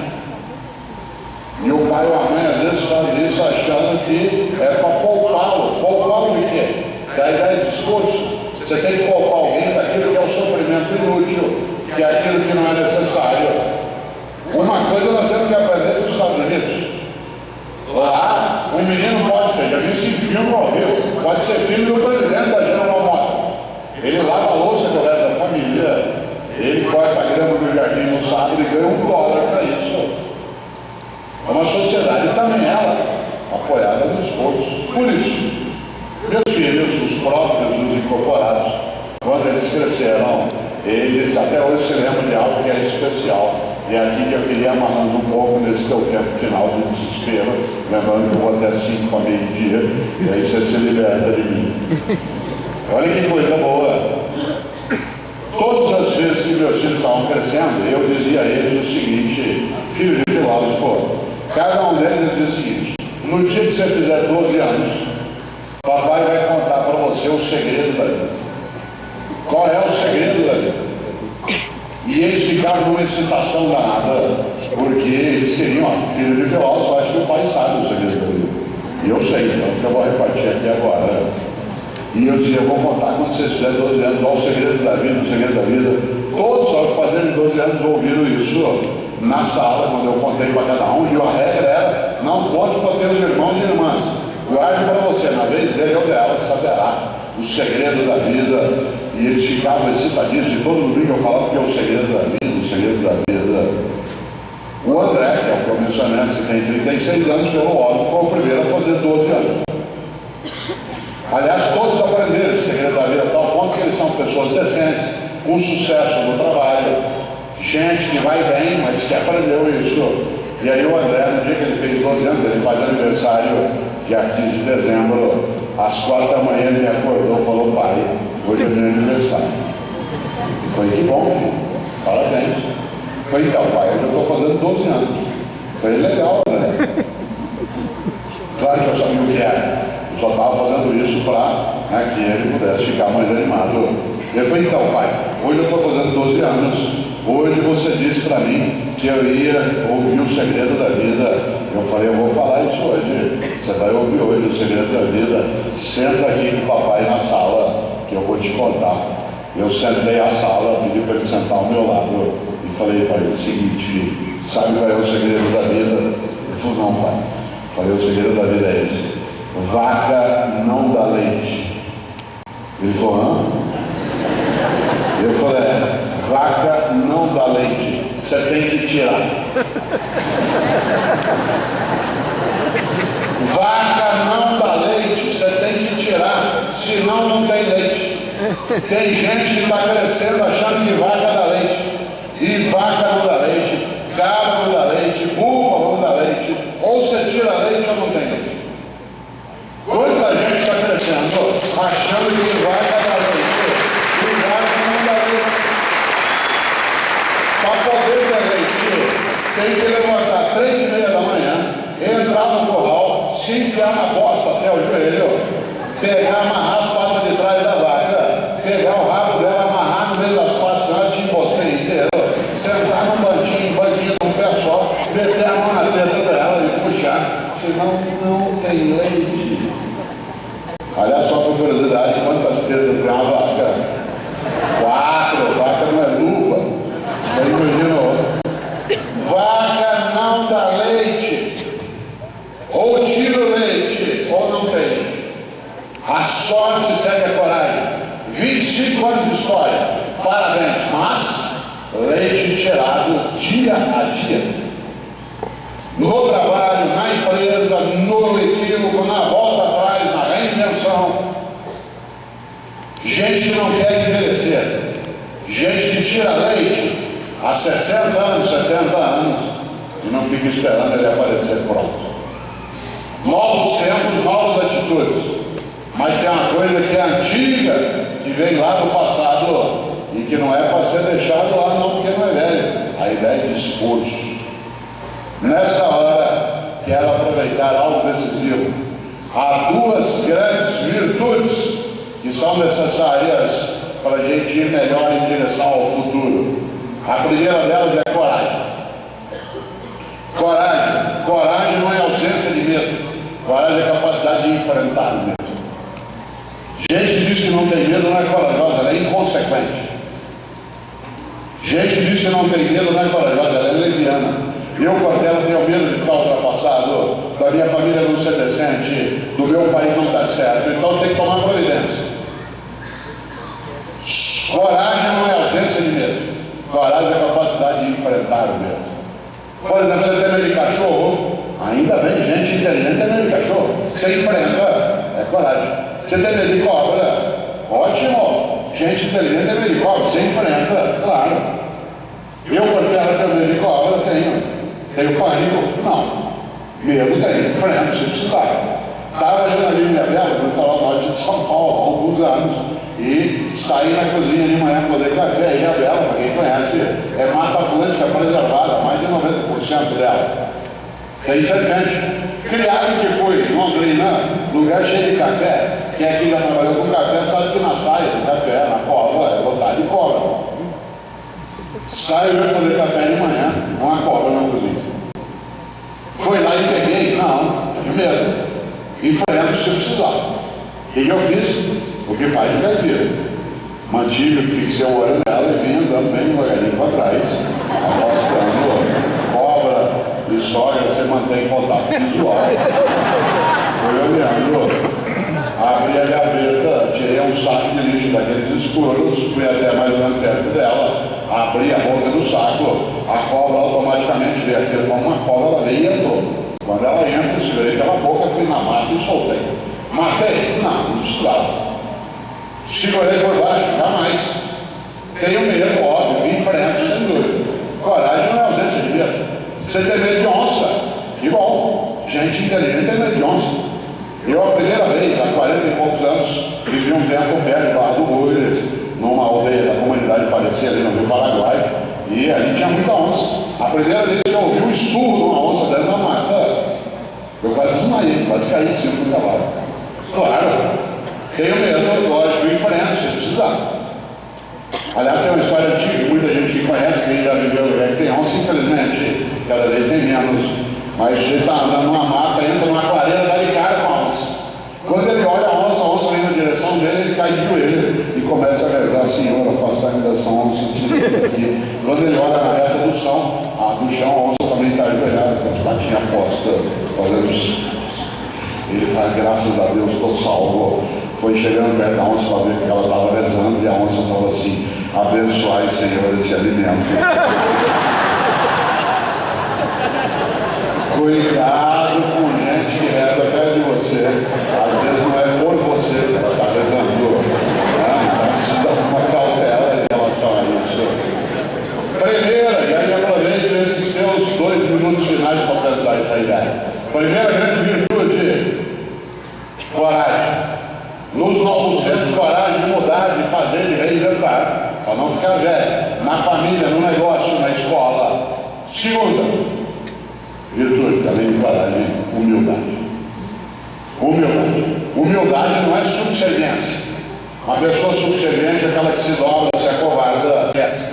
E o pai ou a mãe às vezes faz isso achando que é para poupá-lo. Poupá-lo de quê? Da ideia de esforço. Você tem que poupar alguém daquilo que é o sofrimento inútil, que é aquilo que não é necessário. Uma coisa nós temos que aprender nos Estados Unidos. Lá, um menino pode ser, já vi esse filme ao vivo, pode ser filho do presidente da General Motors. Ele lava a louça com o resto da família, corta a grama do jardim no sábado e ganha $1 para isso. É uma sociedade também ela apoiada no esforço. Por isso, meus filhos, os próprios, os incorporados, quando eles cresceram, eles até hoje se lembram de algo que é especial. E é aqui que eu queria amarrando um pouco nesse teu tempo final de desespero, lembrando que eu vou até 5 para meio-dia, e aí você se liberta de mim. Olha que coisa boa. Todas as vezes que meus filhos estavam crescendo, eu dizia a eles o seguinte: filho de filósofo, cada um deles dizia o seguinte: no dia que você fizer 12 anos, papai vai contar para você o segredo da vida. Qual é o segredo da vida? E eles ficaram numa excitação danada, porque eles queriam, filho de filósofo, acho que o pai sabe o segredo da vida. E eu sei, tanto que eu vou repartir aqui agora. E eu dizia: eu vou contar quando vocês fizerem 12 anos, qual o segredo da vida, o segredo da vida. Todos, ao fazerem 12 anos, ouviram isso na sala, quando eu contei para cada um, e a regra era: não conte para teus irmãos e irmãs. Guarde para você, na vez dele ou dela, saberá o segredo da vida. E eles ficavam excitadíssimos, e todo domingo eu falava que é o segredo da vida, o segredo da vida. O André, que é o que eu mencionei antes, que tem 36 anos, pelo óbvio, foi o primeiro a fazer 12 anos. Aliás, todos aprenderam esse segredo da vida, a tal ponto que eles são pessoas decentes, com sucesso no trabalho, gente que vai bem, mas que aprendeu isso. E aí o André, no dia que ele fez 12 anos, ele faz aniversário dia 15 de dezembro, às 4 da manhã ele me acordou e falou: pai, hoje é meu aniversário. Eu falei: que bom, filho, parabéns. Eu falei: então, pai, hoje eu estou fazendo 12 anos. Eu falei: legal, né? Claro que eu sabia o que era. Eu só estava fazendo isso para que ele pudesse ficar mais animado. Eu falei: então, pai, hoje eu estou fazendo 12 anos. Hoje você disse para mim que eu ia ouvir o segredo da vida. Eu falei: eu vou falar isso hoje. Você vai ouvir hoje o segredo da vida. Senta aqui com o papai na sala, que eu vou te contar. Eu sentei à sala, pedi para ele sentar ao meu lado e falei para ele o seguinte: filho, sabe qual é o segredo da vida? Ele falou: não, pai. Eu falei: o segredo da vida é esse: vaca não dá leite. Ele falou: hã? Eu falei: vaca não dá leite, você tem que tirar. Vaca não dá leite, você tem que tirar, senão não tem leite. Tem gente que está crescendo achando que vaca dá leite, e vaca não dá leite, cabra não dá leite, búfalo não dá leite. Ou você tira leite ou não tem leite. Quanta gente está crescendo achando que vaca dá leite, e vaca não dá leite. Para poder ter leite, tem que levantar 3h30 da manhã, entrar no curral, se enfiar na bosta até o joelho, pegar, amarrar as patas de trás da vaca, pegar o rabo dela, amarrar no meio das patas, senão ela te embosqueia inteiro, sentar num banquinho num pé só, meter a mão na teta dela e puxar, senão não tem leite. Aliás, só por curiosidade, quantas tetas tem uma vaca? 4, vaca não é luva. Aí imaginou, vaca não dá leite, ou tira o leite, ou não tem leite. A sorte segue a coragem. 25 anos de história, parabéns, mas leite tirado dia a dia. No trabalho, na empresa, no equívoco, na volta atrás, na reinvenção. Gente que não quer envelhecer, gente que tira leite há 60 anos, 70 anos, e não fica esperando ele aparecer pronto. Novos tempos, novas atitudes. Mas tem uma coisa que é antiga, que vem lá do passado, e que não é para ser deixado lá não, porque não é velho. A ideia de esforço. Nessa hora, quero aproveitar algo decisivo. Há duas grandes virtudes que são necessárias para a gente ir melhor em direção ao futuro. A primeira delas é coragem. Coragem. Coragem não é ausência de medo. Coragem é capacidade de enfrentar o medo. Gente que diz que não tem medo não é corajosa, ela é inconsequente. Gente que diz que não tem medo não é corajosa, ela é leviana. Eu, Cortella, tenho medo de ficar ultrapassado, da minha família não ser decente, do meu país não dar certo, então tem que tomar providência. Coragem não é ausência de medo. Coragem é a capacidade de enfrentar o medo. Por exemplo, você tem medo de cachorro, ainda bem, gente inteligente tem medo de cachorro. Você enfrenta, é coragem. Você tem medo de cobra, ótimo. Gente inteligente tem medo de cobra, você enfrenta, claro. Eu, Cortella, tenho medo de cobra, tenho pânico, não. Medo tem, enfrento se precisar. Estava eu na linha Bela, no litoral norte de São Paulo, há alguns anos, e saí na cozinha de manhã fazer café. A Ilha Bela, para quem conhece, é Mata Atlântica preservada, mais de 90% dela. Tem serpente. Criado que foi em Londrina, lugar cheio de café. Quem aqui já trabalhou com café sabe que na saia do café, na cova, é lotado de cobra. Saio eu fazer café de manhã, uma cobra na cozinha. Foi lá e peguei? Não, tenho medo. Enfrento se precisar. O que eu fiz? O que faz de caipira. Mantive, fixei o olho nela e vim andando bem devagarinho para trás, afastando cobra e sogra, você mantém contato visual. Fui olhando, abri a gaveta, tirei um saco de lixo daqueles escuros, fui até mais ou menos perto dela, abri a boca do saco, a cobra automaticamente veio aquilo como uma cobra, ela veio e entrou. Quando ela entra, eu segurei pela boca, fui na mata e soltei. Matei? Não precisava. Segurei por baixo? Jamais. Tenho medo, óbvio, enfrento, sem dúvida. Coragem não é ausência de medo. Você tem medo de onça? Que bom. Gente inteligente tem medo de onça. Eu, a primeira vez, há 40 e poucos anos, vivi um tempo perto de Barra do Loures, numa aldeia da comunidade parecia ali no Rio Paraguai, e ali tinha muita onça. A primeira vez que eu ouvi o esturro de uma onça dentro da mata, eu quase desmaiei, quase caí de cima do cavalo. Claro, tenho medo, lógico, enfrento se precisar. Aliás, tem uma história antiga, muita gente que conhece, quem já viveu no lugar que tem onça, infelizmente, cada vez tem menos. Mas você está andando numa mata, entra numa clareira, dá de cara com a onça. Quando ele olha a onça vem na direção dele, ele cai de joelho e começa a rezar: Senhor, afasta-me dessa onça, tira daqui. Quando ele olha na reta do chão, a onça também está ajoelhada, com as patinhas postas, fazendo isso. Ele faz: graças a Deus, estou salvo. Foi chegando perto da onça para ver que ela estava rezando, e a onça estava assim: abençoai, Senhor, esse alimento. Cuidado com gente que reza perto de você. Às vezes não é por você que ela está rezando. Precisa dar uma cautela em relação a isso. Primeira, e aí aproveite nesses teus 2 minutos finais para pensar essa ideia. Primeira grande virtude: coragem. Nos novos tempos, coragem de mudar, de fazer, de reinventar, para não ficar velho. Na família, no negócio, na escola. Segunda virtude, além de coragem, humildade. Humildade não é subserviência. Uma pessoa subserviente é aquela que se dobra, se acovarda, desce.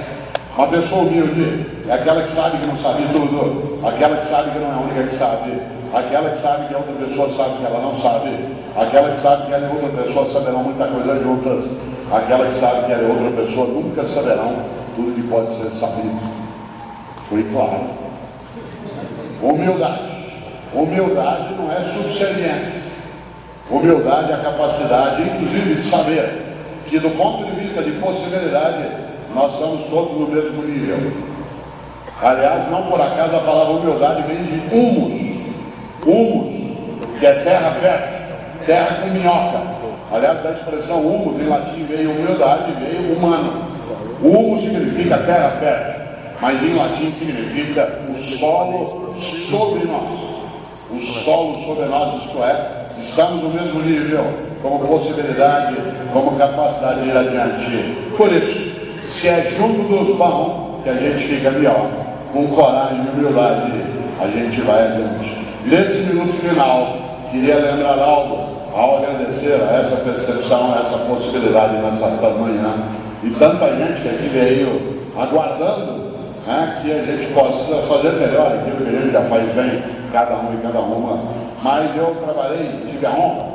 Uma pessoa humilde é aquela que sabe que não sabe tudo, aquela que sabe que não é a única que sabe, aquela que sabe que a outra pessoa sabe que ela não sabe, aquela que sabe que ela e outra pessoa saberão muita coisa juntas, aquela que sabe que ela e outra pessoa nunca saberão tudo que pode ser sabido. Foi claro. Humildade não é subserviência. Humildade é a capacidade, inclusive, de saber que, do ponto de vista de possibilidade, nós estamos todos no mesmo nível. Aliás, não por acaso a palavra humildade vem de humus, que é terra fértil, terra com minhoca. Aliás, da expressão humus, em latim veio humildade, veio humano. Humus significa terra fértil, mas em latim significa o solo sobre nós. O solo sobre nós, isto é, estamos no mesmo nível, como possibilidade, como capacidade de ir adiante. Por isso, se é junto dos bons que a gente fica melhor, com coragem e humildade, a gente vai adiante. Nesse minuto final, queria lembrar algo, ao agradecer a essa percepção, a essa possibilidade nessa manhã, e tanta gente que aqui veio aguardando, que a gente possa fazer melhor aquilo que a gente já faz bem, cada um e cada uma. Mas eu tive a honra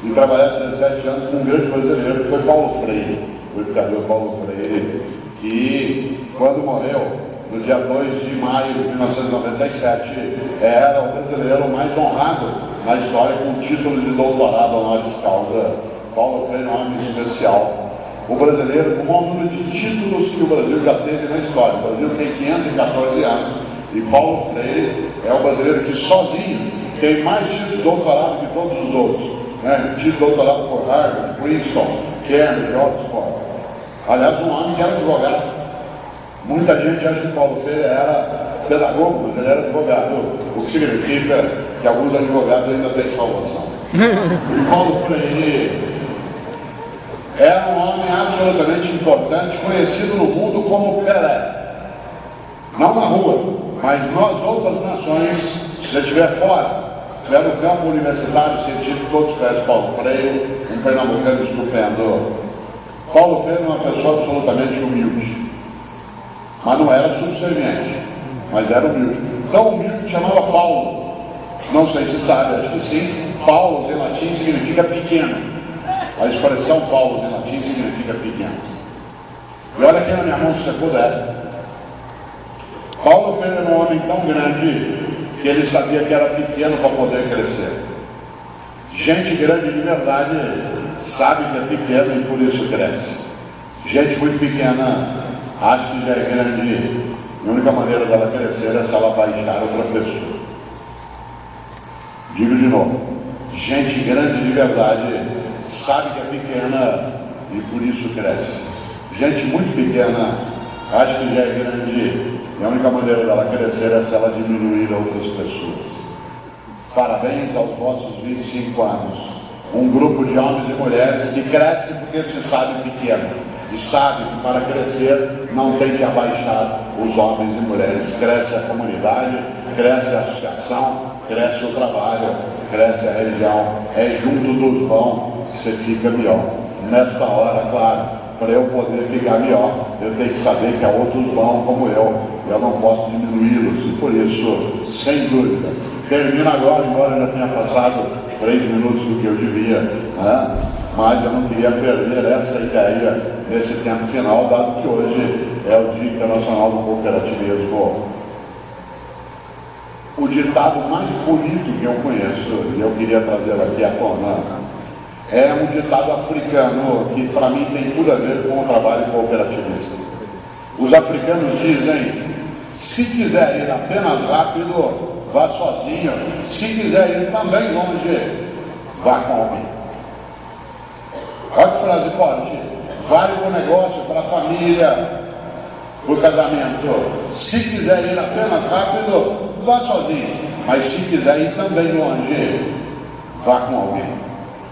de trabalhar 17 anos com um grande brasileiro, que foi Paulo Freire, o educador Paulo Freire, que, quando morreu, no dia 2 de maio de 1997, era o brasileiro mais honrado na história com o título de doutorado honoris causa. Paulo Freire é um homem especial. o brasileiro com o maior número de títulos que o Brasil já teve na história. O Brasil tem 514 anos e Paulo Freire é o brasileiro que sozinho tem mais títulos de doutorado que todos os outros, né? Título de doutorado por Harvard, Princeton, Cambridge, Oxford. Aliás, um homem que era advogado. Muita gente acha que Paulo Freire era pedagogo, mas ele era advogado, o que significa que alguns advogados ainda têm salvação. E Paulo Freire é um homem absolutamente importante, conhecido no mundo como Pelé. Não na rua, mas nas outras nações, se você estiver fora, estiver no campo universitário, científico, todos conhecem Paulo Freire, um pernambucano estupendo. Paulo Freire é uma pessoa absolutamente humilde, mas não era subserviente, mas era humilde. Tão humilde que chamava Paulo. Não sei se sabe, acho que sim. Paulo em latim significa pequeno. A expressão Paulo em latim significa pequeno. E olha aqui na minha mão, se você puder. Paulo Freire era um homem tão grande que ele sabia que era pequeno para poder crescer. Gente grande de verdade sabe que é pequeno e por isso cresce. Gente muito pequena acha que já é grande e a única maneira dela crescer é se ela baixar outra pessoa. Digo de novo, gente grande de verdade sabe que é pequena e por isso cresce. Gente muito pequena acha que já é grande e a única maneira dela crescer é se ela diminuir outras pessoas. Parabéns aos vossos 25 anos. Um grupo de homens e mulheres que cresce porque se sabe pequeno. E sabe que para crescer não tem que abaixar os homens e mulheres. Cresce a comunidade, cresce a associação, cresce o trabalho, cresce a região. É junto dos bons que você fica melhor. Nesta hora, claro, para eu poder ficar melhor, eu tenho que saber que há outros bons como eu não posso diminuí-los. E por isso, sem dúvida, termino agora, embora já tenha passado 3 minutos do que eu devia, né? Mas eu não queria perder essa ideia nesse tempo final, dado que hoje é o Dia Internacional do Cooperativismo. O ditado mais bonito que eu conheço, e eu queria trazer aqui à tona, é um ditado africano que para mim tem tudo a ver com o trabalho cooperativista. Os africanos dizem: se quiser ir apenas rápido, vá sozinho. Se quiser ir também longe, vá com alguém. Olha que frase forte. Vale para o negócio, para a família, para o casamento. Se quiser ir apenas rápido, vá sozinho. Mas se quiser ir também longe, vá com alguém.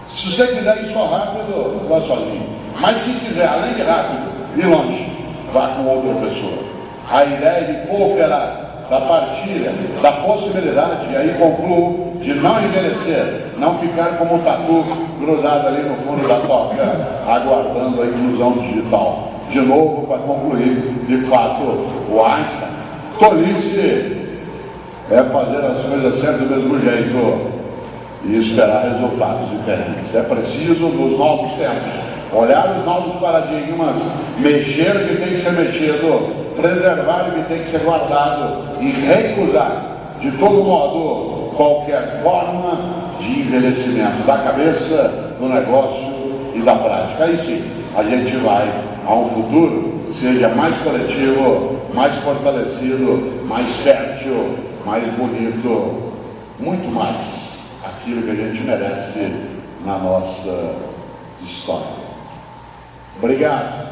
Se você quiser ir só rápido, vá sozinho. Mas se quiser, além de rápido, ir longe, vá com outra pessoa. A ideia de cooperar, da partilha, da possibilidade, e aí concluo, de não envelhecer, não ficar como um tatu grudado ali no fundo da toca, aguardando a inclusão digital. De novo, para concluir, de fato, o Einstein, tolice é fazer as coisas sempre do mesmo jeito e esperar resultados diferentes. É preciso, nos novos tempos, olhar os novos paradigmas, mexer o que tem que ser mexido, preservar o que tem que ser guardado e recusar, de todo modo, qualquer forma de envelhecimento da cabeça, do negócio e da prática. Aí sim, a gente vai a um futuro que seja mais coletivo, mais fortalecido, mais fértil, mais bonito, muito mais aquilo que a gente merece na nossa história. Obrigado.